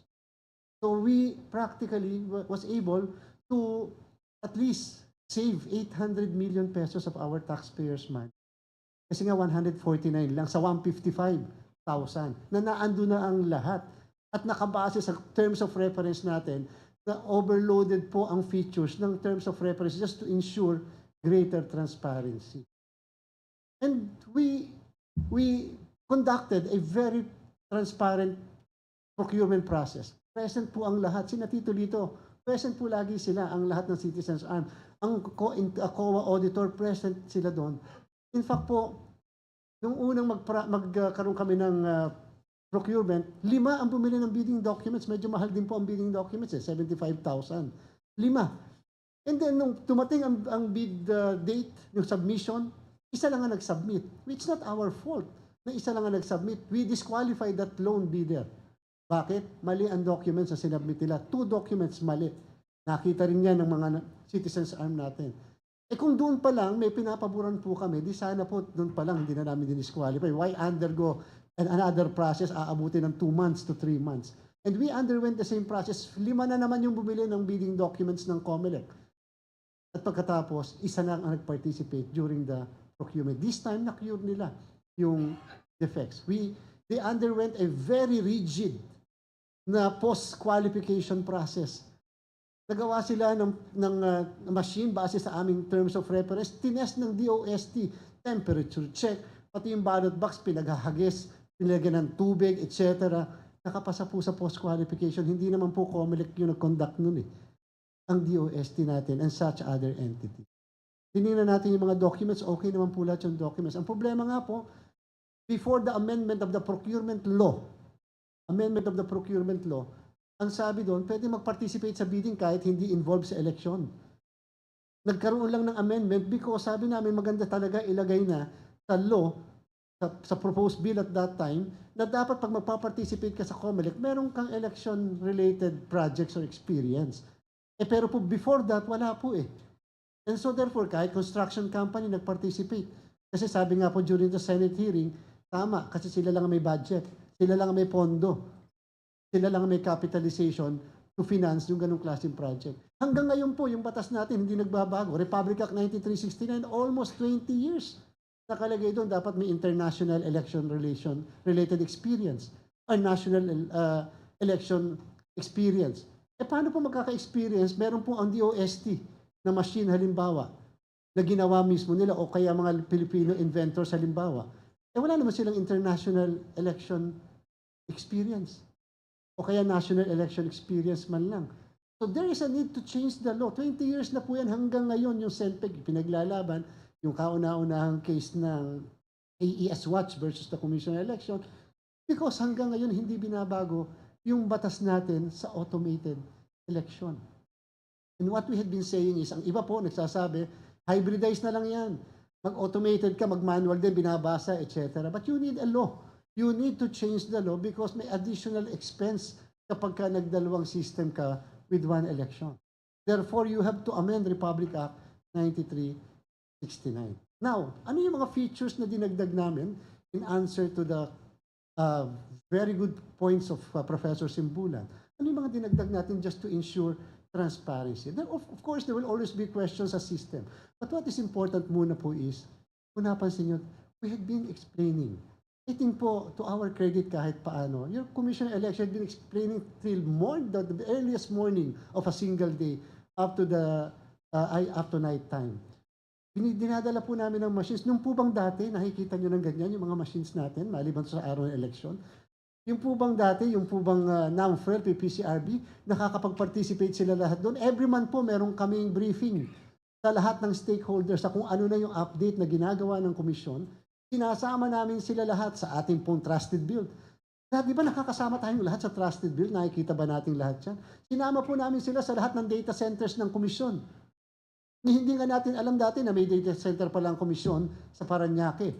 So we practically was able to at least save 800 million pesos of our taxpayers' money. Kasi nga 149 lang sa 155,000 na naando na ang lahat. At nakabase sa terms of reference natin na overloaded po ang features ng terms of reference just to ensure greater transparency. And we conducted a very transparent procurement process. Present po ang lahat. Sina Tito Lito, present po lagi sila, ang lahat ng Citizens Arm. Ang COA auditor, present sila doon. In fact po, nung unang magkaroon kami ng procurement, 5 ang bumili ng bidding documents. Medyo mahal din po ang bidding documents, 75,000. 5. And then, nung tumating ang bid date, yung submission, isa lang ang nag-submit. Which is not our fault na isa lang ang nag-submit. We disqualified that lone bidder. Bakit? Mali ang documents na sinabmit nila. 2 documents mali. Nakita rin yan ng mga Citizens Arm natin. Kung doon pa lang, may pinapaboran po kami, di sana po doon pa lang hindi na namin dinisqualify. Why undergo another process, aabutin ng 2 months to 3 months. And we underwent the same process. 5 na naman yung bumili ng bidding documents ng COMELEC. At pagkatapos, isa lang ang nag-participate during the procurement. This time, na-cure nila yung defects. They underwent a very rigid na post-qualification process. Nagawa sila ng machine base sa aming terms of reference. Tinest ng DOST, temperature check, pati yung ballot box, pinaghahagis, pinilagyan ng tubig, etc. Nakapasa po sa post-qualification. Hindi naman po COMELEC yung nag-conduct nun ang DOST natin and such other entity. Tinignan natin yung mga documents, okay naman po lahat yung documents. Ang problema nga po, before the amendment of the procurement law, ang sabi doon, pwede mag-participate sa bidding kahit hindi involved sa election. Nagkaroon lang ng amendment because sabi namin maganda talaga ilagay na sa law, sa proposed bill at that time, na dapat pag magpa-participate ka sa COMELEC, meron kang election-related projects or experience. Pero po before that, wala po . And so therefore, kahit construction company nag-participate. Kasi sabi nga po during the Senate hearing, tama, kasi sila lang may budget, sila lang may pondo, sila lang may capitalization to finance yung ganong klaseng project. Hanggang ngayon po, yung batas natin hindi nagbabago. Republic Act 9369, almost 20 years. Nakalagay doon, dapat may international election related experience or national election experience. Paano po magkaka-experience? Meron po ang DOST na machine halimbawa. na ginawa mismo nila o kaya mga Filipino inventors halimbawa, wala naman silang international election experience o kaya national election experience man lang. So there is a need to change the law. 20 years na po yan hanggang ngayon yung SENPEG pinaglalaban, yung kauna-unahang case ng AES Watch versus the Commission on Election, because hanggang ngayon hindi binabago yung batas natin sa automated election. And what we had been saying is, ang iba po nagsasabi, hybridize na lang yan. Mag-automated ka, mag-manual din, binabasa, etc. But you need a law. You need to change the law because may additional expense kapag ka nagdalawang system ka with one election. Therefore, you have to amend Republic Act 9369. Now, ano yung mga features na dinagdag namin in answer to the very good points of Professor Simbulan? Ano yung mga dinagdag natin just to ensure transparency? Then, of course, there will always be questions sa system. But what is important muna po is, kung napansin nyo, we had been explaining. I think po, to our credit kahit paano, your commission election had been explaining till the earliest morning of a single day up to night time. Dinadala po namin ng machines. Nung po bang dati, nakikita nyo ng ganyan, yung mga machines natin, maliban sa araw ng election, yung po bang dati, yung po bang NAMFREL, PPCRB, nakakapag-participate sila lahat doon. Every month po, meron kaming briefing sa lahat ng stakeholders sa kung ano na yung update na ginagawa ng komisyon. Sinasama namin sila lahat sa ating pong trusted build. Di ba nakakasama tayong lahat sa trusted build? Nakikita ba natin lahat yan? Sinama po namin sila sa lahat ng data centers ng komisyon. Hindi nga natin alam dati na may data center palang komisyon sa Paranaque.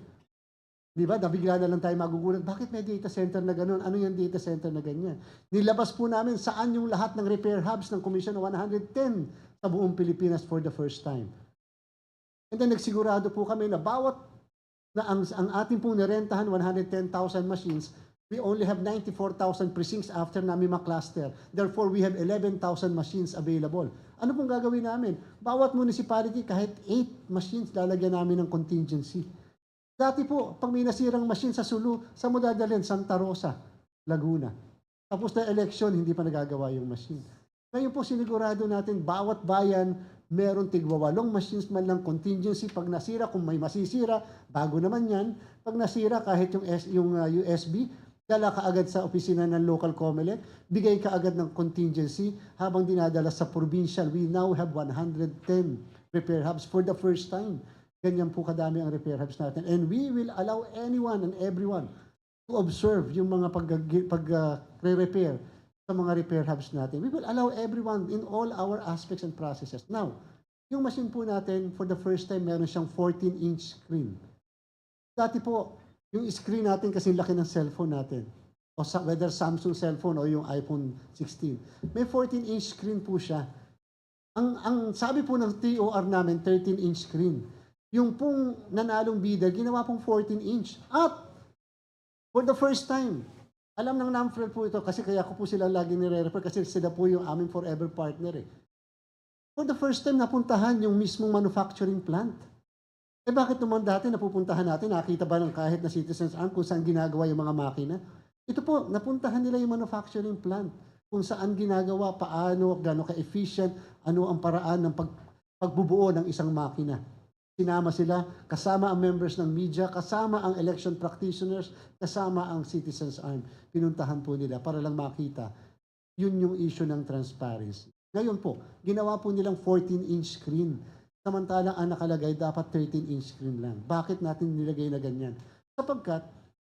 Di ba? Nabigla na lang tayo magugulat. Bakit may data center na gano'n? Ano yung data center na ganyan? Nilabas po namin saan yung lahat ng repair hubs ng komisyon, 110 sa buong Pilipinas for the first time. And then nagsigurado po kami na bawat na ang ating pong nirentahan 110,000 machines, we only have 94,000 precincts after namin ma-cluster. Therefore, we have 11,000 machines available. Ano pong gagawin namin? Bawat municipality, kahit 8 machines, lalagyan namin ng contingency. Dati po, pag may nasirang machine sa Sulu, sa mo dadalhin? Santa Rosa, Laguna. Tapos na election, hindi pa nagagawa yung machine. Ngayon po, sinigurado natin, bawat bayan, meron tigwa 8 machines man lang contingency. Pag nasira, kung may masisira, bago naman yan. Pag nasira, kahit yung USB, dala ka agad sa opisina ng local COMELEC, bigay ka agad ng contingency habang dinadala sa provincial. We now have 110 repair hubs for the first time. Ganyan po kadami ang repair hubs natin. And we will allow anyone and everyone to observe yung mga pag-repair sa mga repair hubs natin. We will allow everyone in all our aspects and processes. Now, yung machine po natin, for the first time, meron siyang 14-inch screen. Dati po, yung screen natin kasi laki ng cellphone natin. O whether Samsung cellphone o yung iPhone 16. May 14-inch screen po siya. Ang sabi po ng TOR namin, 13-inch screen. Yung pong nanalong bidder, ginawa pong 14-inch. At for the first time, alam ng NAMFREL po ito kasi kaya ko po sila lagi nire-refer kasi sila po yung aming forever partner eh. For the first time, napuntahan yung mismong manufacturing plant. Bakit naman dati napupuntahan natin, nakita ba ng kahit na citizens arm kung saan ginagawa yung mga makina? Ito po, napuntahan nila yung manufacturing plant. Kung saan ginagawa, paano, gaano ka-efficient, ano ang paraan ng pagbubuo ng isang makina. Sinama sila, kasama ang members ng media, kasama ang election practitioners, kasama ang citizens arm. Pinuntahan po nila para lang makita. Yun yung issue ng transparency. Ngayon po, ginawa po nilang 14-inch screen. Samantalang ang nakalagay dapat 13-inch screen lang. Bakit natin nilagay na ganyan? Sapagkat,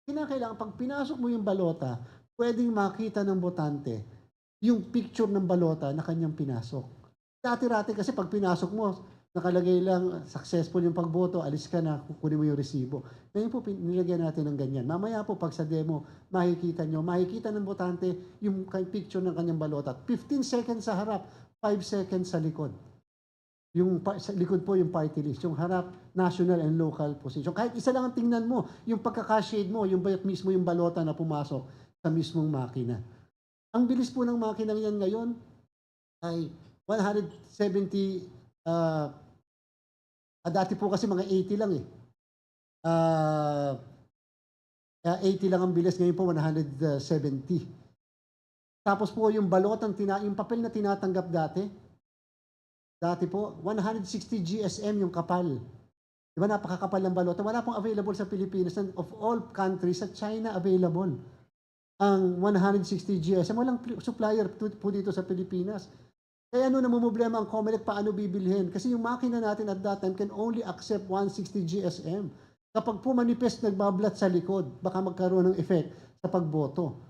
kinakailangan pag pinasok mo yung balota, pwedeng makita ng botante yung picture ng balota na kanyang pinasok. Dati-rati kasi pag pinasok mo, nakalagay lang successful yung pagboto, alis ka na, kukunin mo yung resibo. Ngayon po, nilagyan natin ng ganyan. Mamaya po, pag sa demo, makikita ng botante yung picture ng kanyang balota. 15 seconds sa harap, 5 seconds sa likod. Yung sa likod po yung party list, yung harap, national and local position. Kahit isa lang ang tingnan mo, yung pagkakashade mo, yung bayat mismo yung balota na pumasok sa mismong makina. Ang bilis po ng makina yan ngayon ay 170, dati po kasi mga 80 lang eh. 80 lang ang bilis, ngayon po 170. Tapos po yung balotang, yung papel na tinatanggap dati, Dati po, 160 GSM yung kapal. Di ba, napakakapal ng balota. Wala pong available sa Pilipinas. And of all countries, sa China available ang 160 GSM. Walang supplier po dito sa Pilipinas. Kaya namumblema ang COMELEC, paano bibilhin? Kasi yung makina natin at that time can only accept 160 GSM. Kapag po manifest nagbablat sa likod, baka magkaroon ng effect sa pagboto.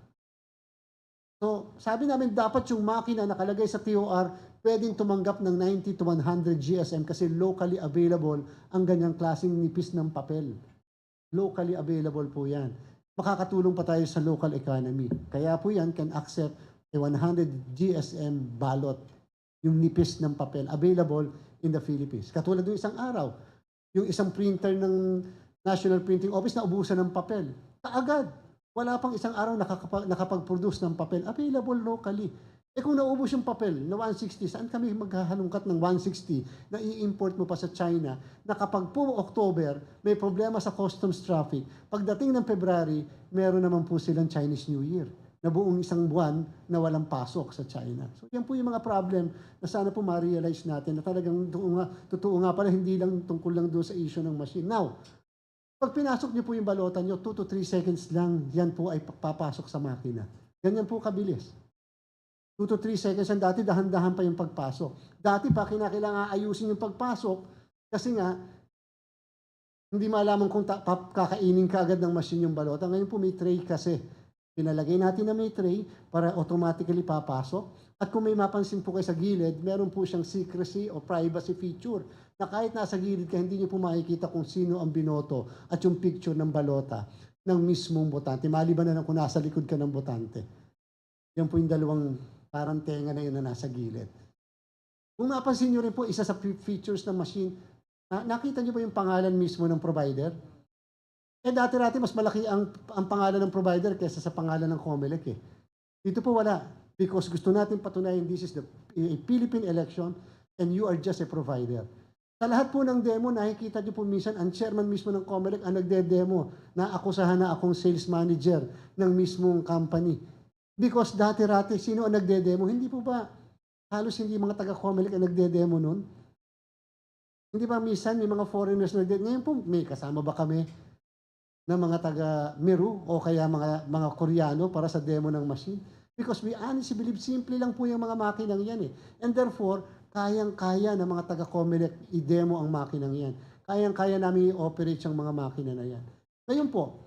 So, sabi namin dapat yung makina nakalagay sa TOR pwedeng tumanggap ng 90 to 100 GSM kasi locally available ang ganyang klaseng nipis ng papel. Locally available po yan. Makakatulong pa tayo sa local economy. Kaya po yan can accept a 100 GSM ballot, yung nipis ng papel available in the Philippines. Katulad ng isang araw, yung isang printer ng National Printing Office na ubusan ng papel. Kaagad. Wala pang isang araw nakapag-produce ng papel. Available locally. Kung naubos yung papel na 160, saan kami maghahalungkat ng 160 na i-import mo pa sa China na kapag po October, may problema sa customs traffic, pagdating ng February, meron naman po silang Chinese New Year na buong isang buwan na walang pasok sa China. So yan po yung mga problem na sana po ma-realize natin na talagang totoo nga pala, hindi lang tungkol lang doon sa issue ng machine. Now, pag pinasok niyo po yung balota niyo, 2 to 3 seconds lang, yan po ay papasok sa makina. Ganyan po kabilis. 2 to 3 seconds ang dati, dahan-dahan pa yung pagpasok. Dati pa, kinakailangan ayusin yung pagpasok kasi nga, hindi malaman kung kakainin ka agad ng machine yung balota. Ngayon po may tray kasi. Pinalagay natin na may tray para automatically papasok. At kung may mapansin po kayo sa gilid, meron po siyang secrecy o privacy feature na kahit nasa gilid ka, hindi niyo po makikita kung sino ang binoto at yung picture ng balota ng mismong botante. Maliban na lang kung nasa likod ka ng botante. Yan po yung dalawang parang tenga na yun na nasa gilid. Kung napansin niyo rin po, isa sa features ng machine, nakita niyo ba yung pangalan mismo ng provider? Dati-dati mas malaki ang pangalan ng provider kaysa sa pangalan ng COMELEC eh. Dito po wala. Because gusto natin patunayan this is a Philippine election and you are just a provider. Sa lahat po ng demo, nakikita niyo po minsan, ang chairman mismo ng COMELEC ang nagde-demo na akusahan na akong sales manager ng mismong company. Because dati-dati, sino ang nagde-demo? Hindi po ba halos hindi mga taga-COMELEC ang nagde-demo nun? Hindi ba minsan may mga foreigners na nagde-demo? Ngayon po, may kasama ba kami na mga taga-Miru o kaya mga Koreano para sa demo ng machine? Because we honestly believe simple lang po yung mga makinang yan eh. And therefore, kayang-kaya ng mga taga-COMELEC i-demo ang makinang yan. Kayang-kaya namin i-operate yung mga makina na yan. Ngayon po,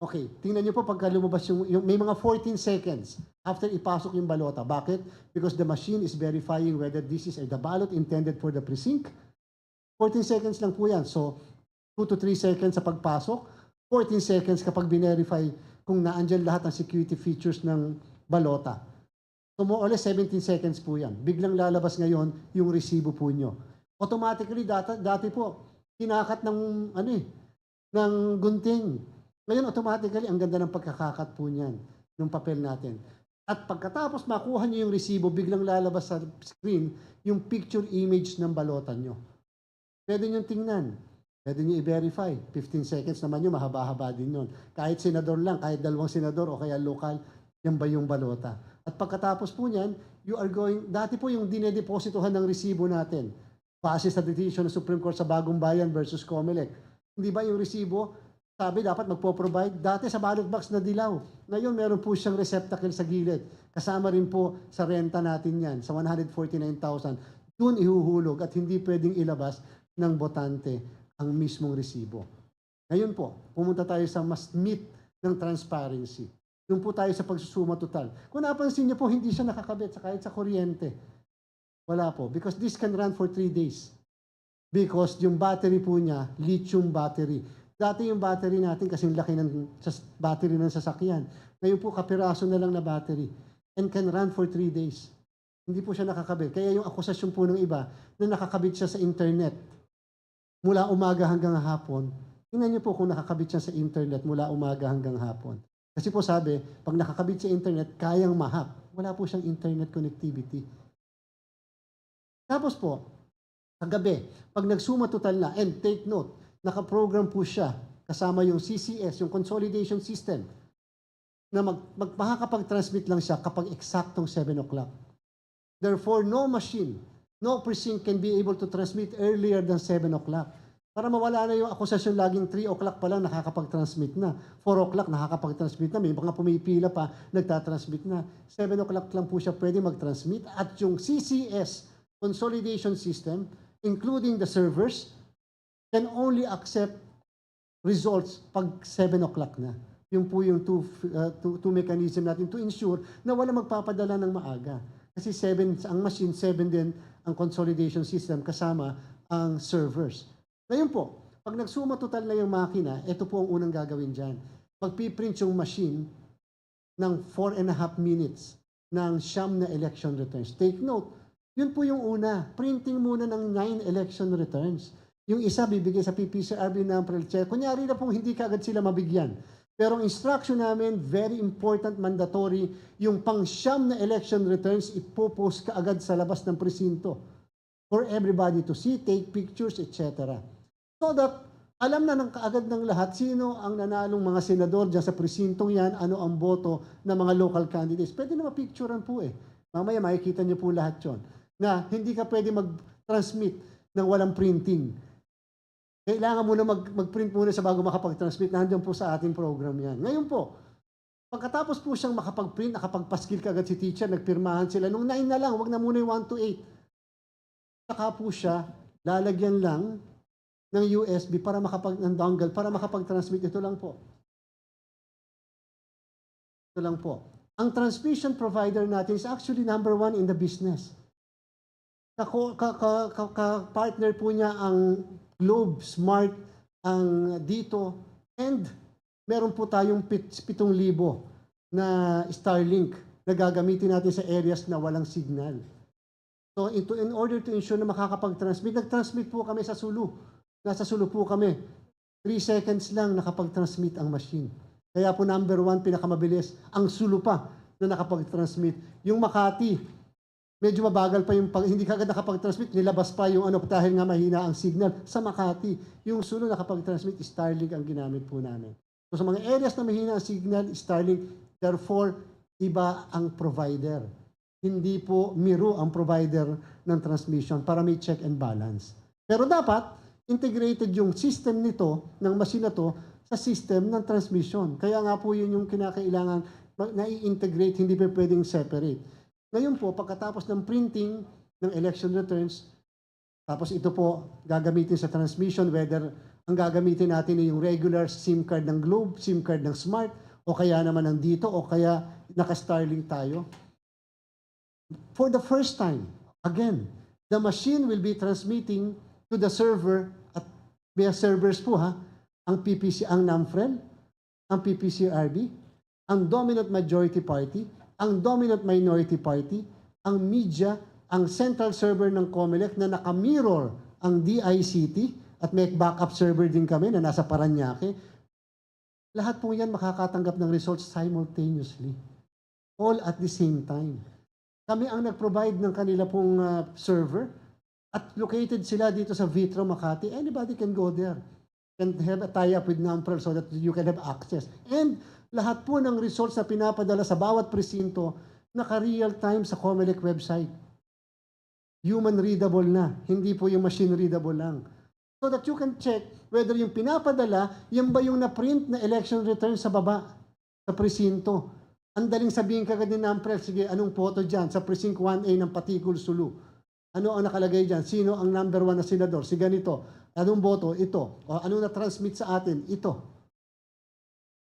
okay, tingnan niyo po pagka lumabas yung may mga 14 seconds after ipasok yung balota. Bakit? Because the machine is verifying whether this is the ballot intended for the precinct. 14 seconds lang po yan. So, 2 to 3 seconds sa pagpasok, 14 seconds kapag binerify kung naandyan lahat ng security features ng balota. So more or less 17 seconds po yan. Biglang lalabas ngayon yung resibo po nyo. Automatically, dati po, kinakat ng gunting. Ngayon, automatically, ang ganda ng pagkakakat po niyan, ng papel natin. At pagkatapos makuha nyo yung resibo, biglang lalabas sa screen yung picture image ng balota nyo. Pwede nyo tingnan. Pwede nyo i-verify. 15 seconds naman yun, mahaba-haba din yun. Kahit senador lang, kahit 2 senador o kaya lokal, yan ba yung balota? At pagkatapos po niyan, dati po yung dinedepositohan ng resibo natin, base sa decision ng Supreme Court sa Bagong Bayan versus COMELEC. Hindi ba yung resibo, sabi dapat magpo-provide, dati sa ballot box na dilaw. Ngayon meron po siyang receptacle sa gilid. Kasama rin po sa renta natin yan, sa 149,000. Doon ihuhulog at hindi pwedeng ilabas ng botante ang mismong resibo. Ngayon po, pumunta tayo sa mas meat ng transparency. Doon po tayo sa pagsusuma total. Kung napansin niyo po, hindi siya nakakabit kahit sa kuryente. Wala po. Because this can run for 3 days. Because yung battery po niya, lithium battery. Dati yung battery natin kasing laki ng battery ng sasakyan. Ngayon po, kapiraso na lang na battery. And can run for 3 days. Hindi po siya nakakabit. Kaya yung akusasyon po ng iba na nakakabit siya sa internet mula umaga hanggang hapon, tingnan niyo po kung nakakabit siya sa internet mula umaga hanggang hapon. Kasi po sabi, pag nakakabit sa internet, kayang ma-hack. Wala po siyang internet connectivity. Tapos po, sa gabi, pag nagsuma total na, and take note, nakaprogram po siya, kasama yung CCS, yung consolidation system, na makakapag-transmit lang siya kapag eksaktong 7 o'clock. Therefore, no machine no precinct can be able to transmit earlier than 7 o'clock. Para mawala na yung akusasyon laging 3 o'clock pa lang nakakapag-transmit na. 4 o'clock nakakapag-transmit na. May mga pumipila pa, nagtatransmit na. 7 o'clock lang po siya pwede mag-transmit. At yung CCS, Consolidation System, including the servers, can only accept results pag 7 o'clock na. Yung po yung two mechanism natin to ensure na wala magpapadala ng maaga. Kasi 7 ang machine, 7 din ang consolidation system kasama ang servers. Ngayon po, pag nagsuma total na yung makina, ito po ang unang gagawin dyan. Magpiprint yung machine ng 4.5 minutes ng siyam na election returns. Take note, yun po yung una. Printing muna ng 9 election returns. Yung isa bibigay sa PPCRB ng April. Kunyari na pong hindi kaagad sila mabigyan. Pero ang instruction namin, very important, mandatory, yung pang-siyam na election returns, ipopost kaagad sa labas ng presinto for everybody to see, take pictures, etc. So that alam na ng kaagad ng lahat sino ang nanalong mga senador dyan sa presintong yan, ano ang boto ng mga local candidates. Pwede na mapicturean po eh. Mamaya makikita niyo po lahat yon. Na hindi ka pwede mag-transmit ng walang printing. Kailangan muna mag-print muna sa bago makapag-transmit. Nandiyan po sa ating program yan. Ngayon po, pagkatapos po siyang makapag-print, nakapag-paskil kagad si teacher, nagpirmahan sila. Nung 9 na lang, wag na muna yung 1 to 8. Saka po siya, lalagyan lang ng USB para ng dongle para makapag-transmit. Ito lang po. Ito lang po. Ang transmission provider natin is actually number 1 in the business. Partner po niya ang Globe, Smart, ang dito, and meron po tayong 7,000 na Starlink na gagamitin natin sa areas na walang signal. So in order to ensure na makakapag-transmit, nag-transmit po kami sa Sulu. Nasa Sulu po kami. 3 seconds lang nakapag-transmit ang machine. Kaya po number 1, pinakamabilis, ang Sulu pa na nakapag-transmit. Yung Makati, medyo mabagal pa yung hindi kagad nakapag-transmit, nilabas pa yung dahil nga mahina ang signal sa Makati. Yung Sulu nakapag-transmit, Starlink ang ginamit po namin. So sa mga areas na mahina ang signal, Starlink, therefore, iba ang provider. Hindi po Miru ang provider ng transmission para may check and balance. Pero dapat, integrated yung system nito, ng machine na to, sa system ng transmission. Kaya nga po yun yung kinakailangan na i-integrate, hindi pa pwedeng separate. Ngayon po, pagkatapos ng printing ng election returns, tapos ito po gagamitin sa transmission, whether ang gagamitin natin ay yung regular SIM card ng Globe, SIM card ng Smart, o kaya naman ng dito, o kaya naka-Starlink tayo. For the first time, again, the machine will be transmitting to the server at via servers po ang NAMFREL, ang PPCRB, ang dominant majority party, ang dominant minority party, ang media, ang central server ng COMELEC na nakamirror ang DICT at may backup server din kami na nasa Paranaque. Lahat po yan makakatanggap ng results simultaneously. All at the same time. Kami ang nag-provide ng kanila pong server at located sila dito sa Vitro, Makati. Anybody can go there and have a tie-up with NAMPREL so that you can have access. And lahat po ng results na pinapadala sa bawat presinto naka-real time sa COMELEC website. Human readable na, hindi po yung machine readable lang. So that you can check whether yung pinapadala, yan ba yung na-print na election return sa baba, sa presinto. Ang daling sabihin kagad ni NAMPREL, sige, anong photo dyan sa precinct 1A ng Patikul, Sulu? Ano ang nakalagay dyan? Sino ang number 1 na senador? Si ganito. Anong boto? Ito. O anong na-transmit sa atin? Ito.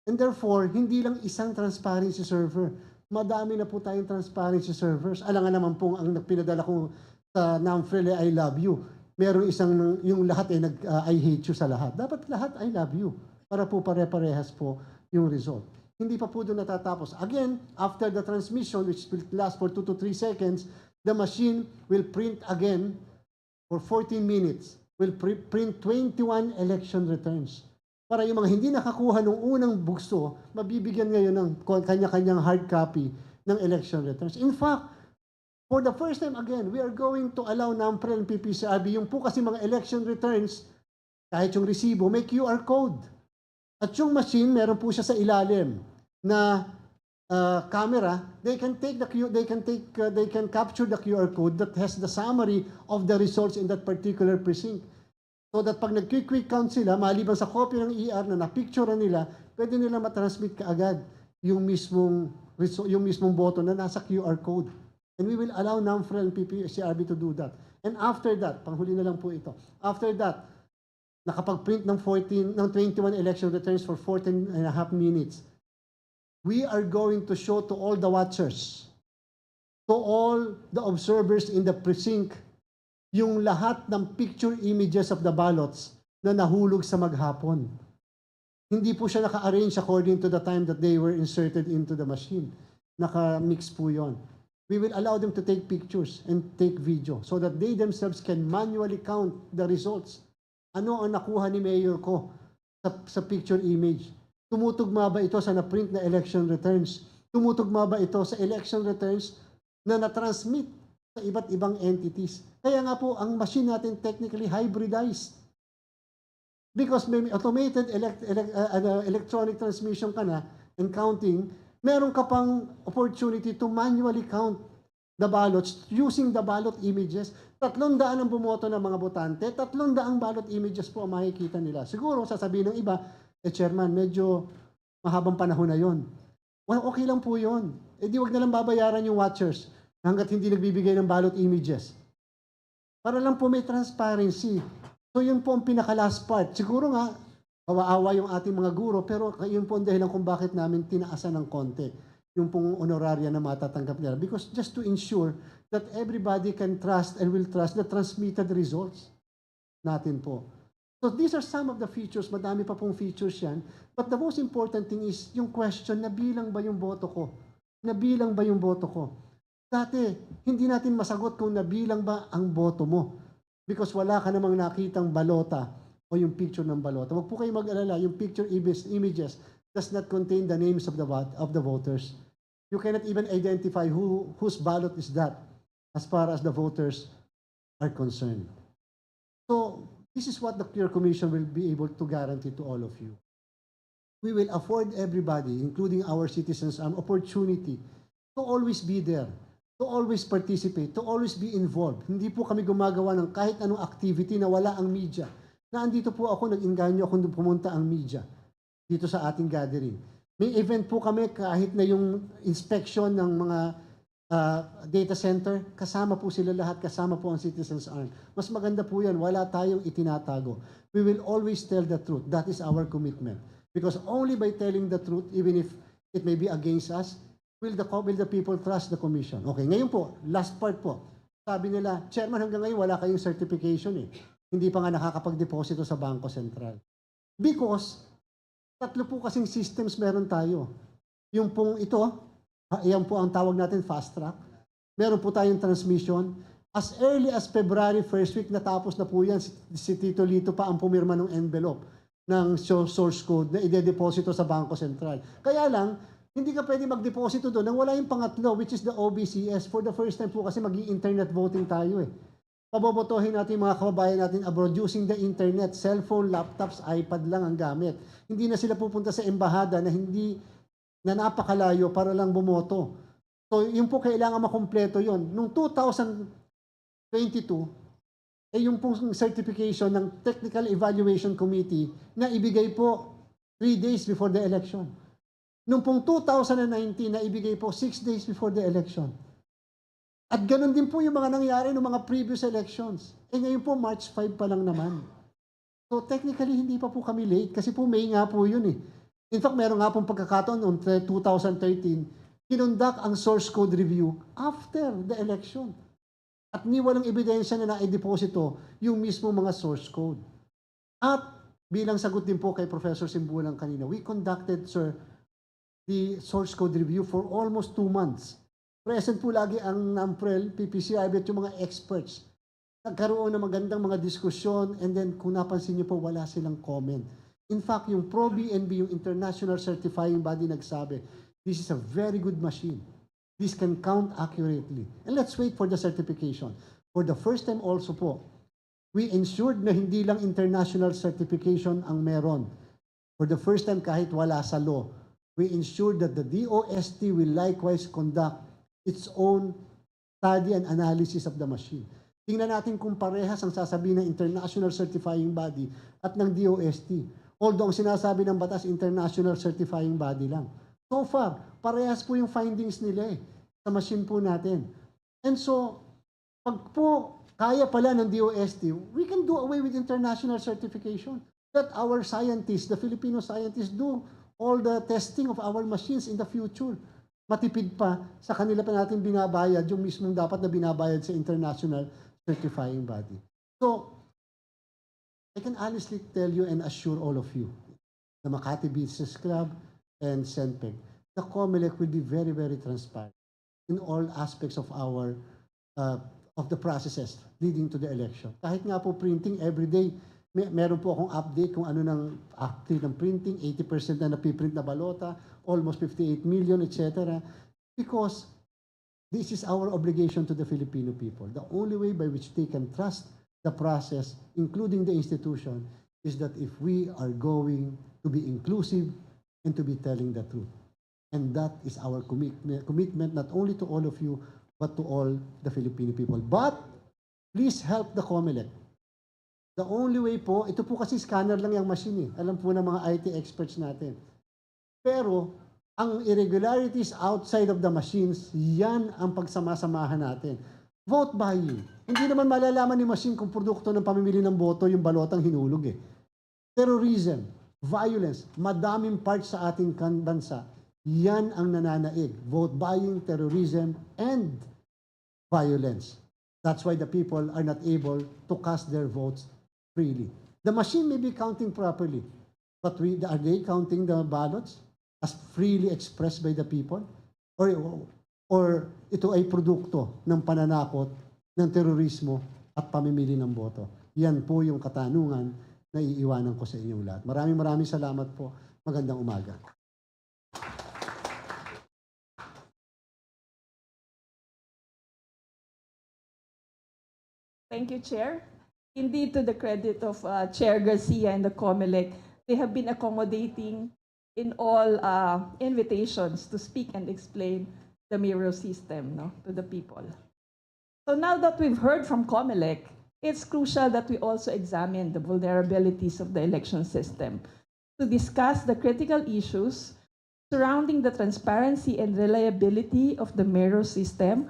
And therefore, hindi lang isang transparency server. Madami na po tayong transparency servers. Alangan naman pong ang pinadala ko sa NAMPREL I love you. Meron isang, yung lahat ay I hate you sa lahat. Dapat lahat I love you. Para po pare-parehas po yung result. Hindi pa po doon natatapos. Again, after the transmission, which will last for 2 to 3 seconds, the machine will print again for 14 minutes. Will print 21 election returns. Para yung mga hindi nakakuha ng unang bugso, mabibigyan ngayon ng kanya-kanyang hard copy ng election returns. In fact, for the first time again, we are going to allow NAMPREL and PPCRB, yung po kasi mga election returns, kahit yung resibo, may QR code. At yung machine, meron po siya sa ilalim na camera, they can capture the QR code that has the summary of the results in that particular precinct. So that pag nag-quick count sila, maliban sa copy ng ER na na-picture nila, pwede nila matransmit kaagad yung mismong boto na nasa QR code. And we will allow NAMFREL and PPCRB to do that. And after that, panghuli na lang po ito. After that, nakapag-print ng 21 election returns for 14 and a half minutes. We are going to show to all the watchers, to all the observers in the precinct, yung lahat ng picture images of the ballots na nahulog sa maghapon. Hindi po siya naka-arrange according to the time that they were inserted into the machine. Naka-mix po yon. We will allow them to take pictures and take video so that they themselves can manually count the results. Ano ang nakuha ni Mayor ko sa picture image? Tumutugma ba ito sa na-print na election returns? Tumutugma ba ito sa election returns na na-transmit sa iba't ibang entities? Kaya nga po, ang machine natin technically hybridized. Because may automated electronic transmission ka na and counting, meron ka pang opportunity to manually count the ballots using the ballot images. 300 ang bumoto ng mga botante, 300 ballot images po ang makikita nila. Siguro, sasabihin ng iba, Chairman, medyo mahabang panahon na yon. Well, okay lang po yon. Di wag na lang babayaran yung watchers hanggat hindi nagbibigay ng ballot images. Para lang po may transparency. So yun po ang pinaka-last part. Siguro nga, kawa-awa yung ating mga guro, pero yun po ang dahilan kung bakit namin tinaasan ng konti yung pong honoraria na matatanggap nila. Because just to ensure that everybody can trust and will trust the transmitted results natin po. So these are some of the features. Madami pa pong features yan. But the most important thing is yung question, nabilang ba yung boto ko? Nabilang ba yung boto ko? Dati, hindi natin masagot kung nabilang ba ang boto mo. Because wala ka namang nakitang balota o yung picture ng balota. Huwag po kayo mag-alala, yung picture images does not contain the names of the voters. You cannot even identify whose ballot is that as far as the voters are concerned. So, this is what the Clear Commission will be able to guarantee to all of you. We will afford everybody, including our citizens, an opportunity to always be there, to always participate, to always be involved. Hindi po kami gumagawa ng kahit anong activity na wala ang media. Na andito po ako, nag-inganyo ako pumunta ang media dito sa ating gathering. May event po kami kahit na yung inspection ng mga data center, kasama po sila lahat, kasama po ang citizens arm. Mas maganda po yan, wala tayong itinatago. We will always tell the truth. That is our commitment. Because only by telling the truth, even if it may be against us, will the people trust the commission. Okay, ngayon po, last part po. Sabi nila, Chairman, hanggang ngayon wala kayong certification eh. Hindi pa nga nakakapag-deposito sa Bangko Sentral. Because, 3 po kasing systems meron tayo. Yung pong ito, yan po ang tawag natin fast track. Meron po tayong transmission. As early as February 1st week, natapos na po yan. Si Tito Lito pa ang pumirma ng envelope ng source code na ide-deposito sa Bangko Sentral. Kaya lang, hindi ka pwede mag-deposito doon nang wala yung pangatlo, which is the OBCS. For the first time po kasi mag-i-internet voting tayo eh. Pabobotohin natin mga kababayan natin abroad using the internet, cellphone, laptops, iPad lang ang gamit. Hindi na sila pupunta sa embahada na napakalayo para lang bumoto. So yung po kailangan makumpleto yon. Nung 2022, yung pong certification ng Technical Evaluation Committee na ibigay po 3 days before the election. Nung pong 2019 na ibigay po 6 days before the election. At ganun din po yung mga nangyari ng mga previous elections. Ngayon po, March 5 pa lang naman. So technically, hindi pa po kami late kasi po May nga po yun eh. In fact, meron nga pong pagkakataon noong 2013, kinundak ang source code review after the election. At walang ebidensya na na-deposito yung mismo mga source code. At bilang sagot din po kay Professor Simbulan kanina, we conducted, sir, the source code review for almost 2 months. Present po lagi ang NAMFREL, PPCRB at yung mga experts. Nagkaroon ng magandang mga diskusyon and then kung napansin niyo po, wala silang comment. In fact, yung ProBNB, yung International Certifying Body nagsabi, this is a very good machine. This can count accurately. And let's wait for the certification. For the first time also po, we ensured na hindi lang international certification ang meron. For the first time kahit wala sa law, we ensure that the DOST will likewise conduct its own study and analysis of the machine. Tingnan natin kung parehas ang sasabihin ng International Certifying Body at ng DOST. Although ang sinasabi ng batas, International Certifying Body lang. So far, parehas po yung findings nila sa machine po natin. And so, pag po kaya pala ng DOST, we can do away with international certification. That our scientists, the Filipino scientists, do all the testing of our machines in the future. Matipid pa sa kanila pa natin binabayad yung mismong dapat na binabayad sa international certifying body. So, I can honestly tell you and assure all of you, the Makati Business Club and SENPEC, the COMELEC will be very, very transparent in all aspects of our of the processes leading to the election. Kahit nga po printing every day, meron po akong update kung ano ng active ng printing, 80% na napiprint na balota, almost 58 million, etc. Because this is our obligation to the Filipino people. The only way by which they can trust the process, including the institution, is that if we are going to be inclusive and to be telling the truth. And that is our commitment not only to all of you, but to all the Filipino people. But please help the COMELEC. The only way po, ito po kasi scanner lang yung machine Alam po ng mga IT experts natin. Pero, ang irregularities outside of the machines, yan ang pagsamasamahan natin. Vote buying. Hindi naman malalaman ni machine kung produkto ng pamimili ng boto yung balotang hinulog Terrorism, violence, madaming parts sa ating bansa. Yan ang nananaig. Vote buying, terrorism, and violence. That's why the people are not able to cast their votes freely. The machine may be counting properly, but are they counting the ballots as freely expressed by the people? Or ito ay produkto ng pananakot, ng terorismo at pamimili ng boto? Yan po yung katanungan na iiwanan ko sa inyong lahat. Maraming salamat po. Magandang umaga.
Thank you, Chair. Indeed, to the credit of Chair Garcia and the COMELEC, they have been accommodating in all invitations to speak and explain the Miru system to the people. So now that we've heard from COMELEC, it's crucial that we also examine the vulnerabilities of the election system to discuss the critical issues surrounding the transparency and reliability of the Miru system.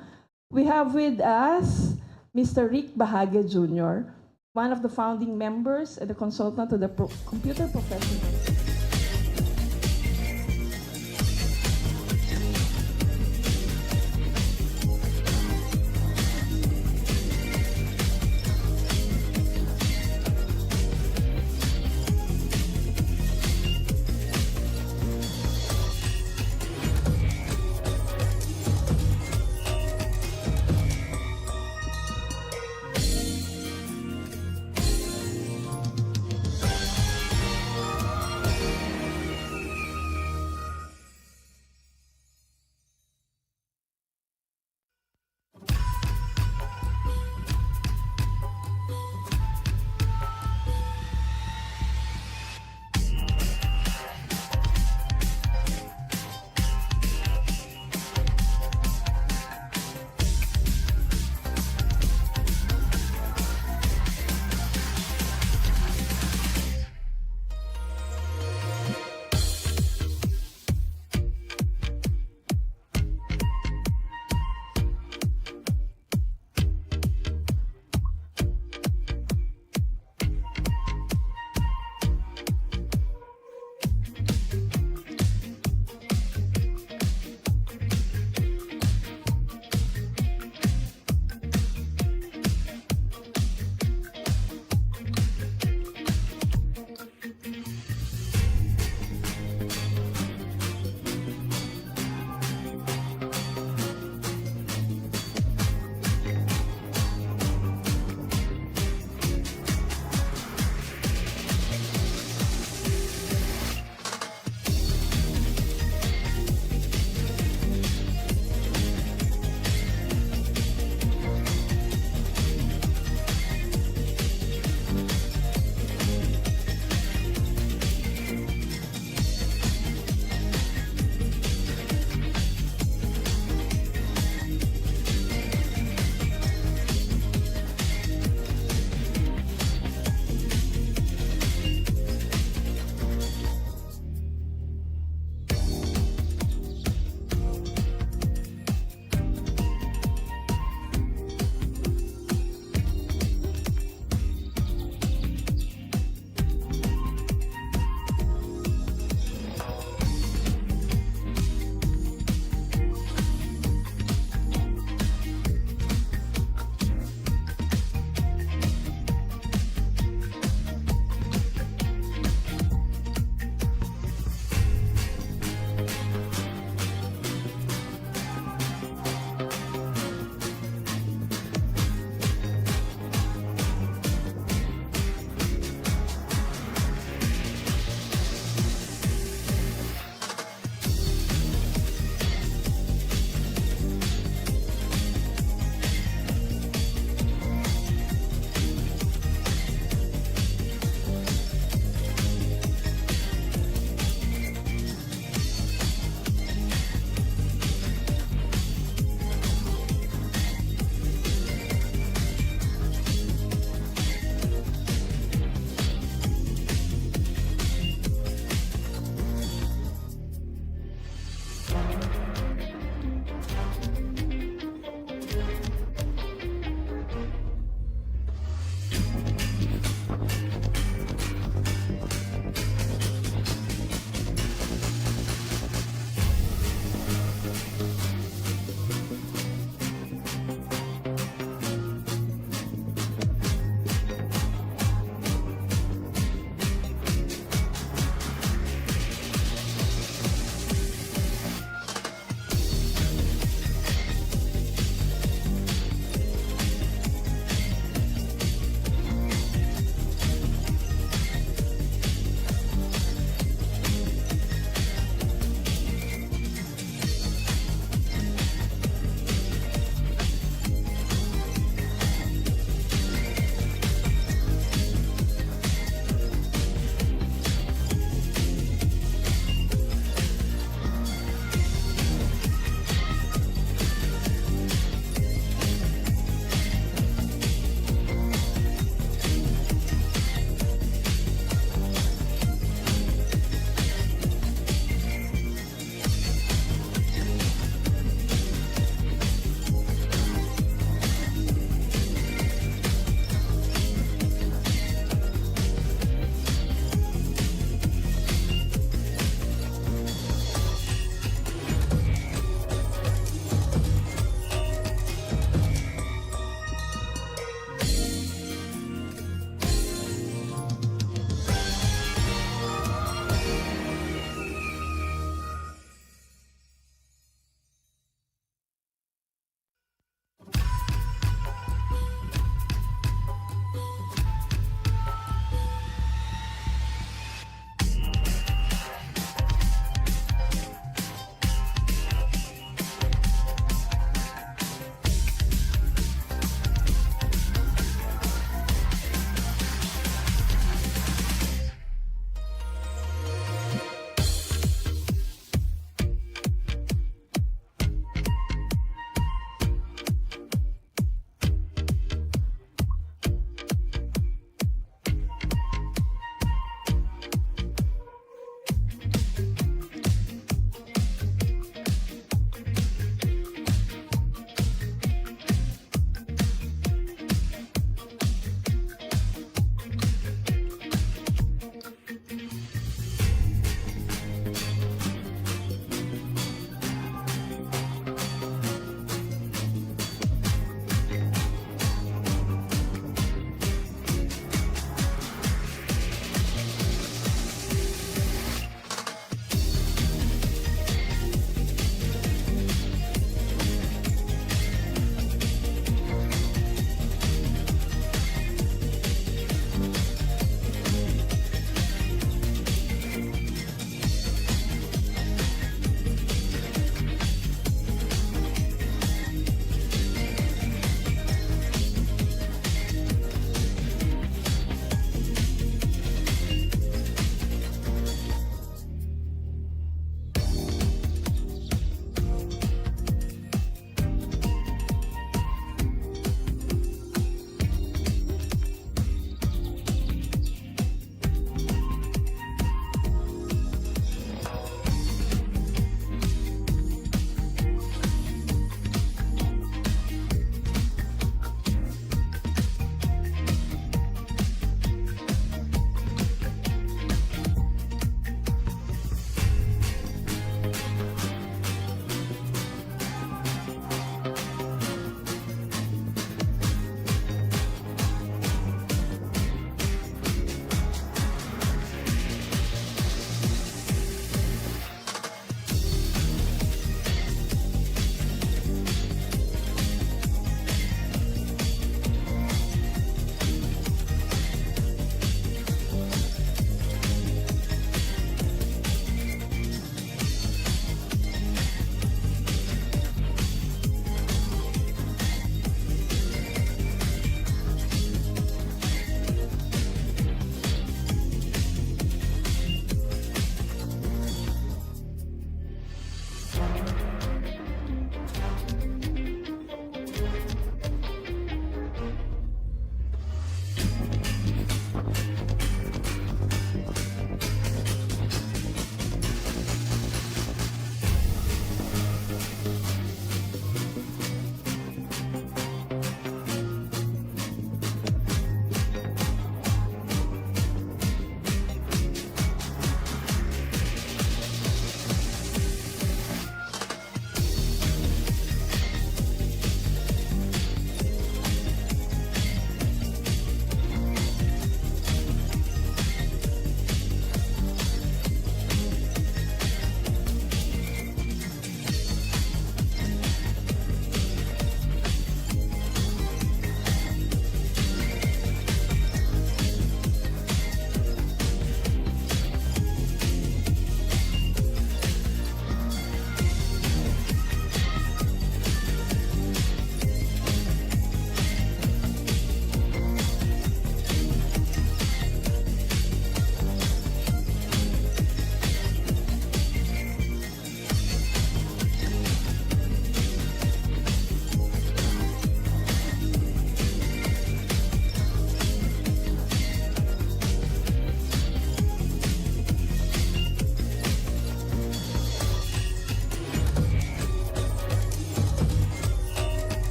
We have with us Mr. Rick Bahage Jr., one of the founding members and a consultant to the computer professionals.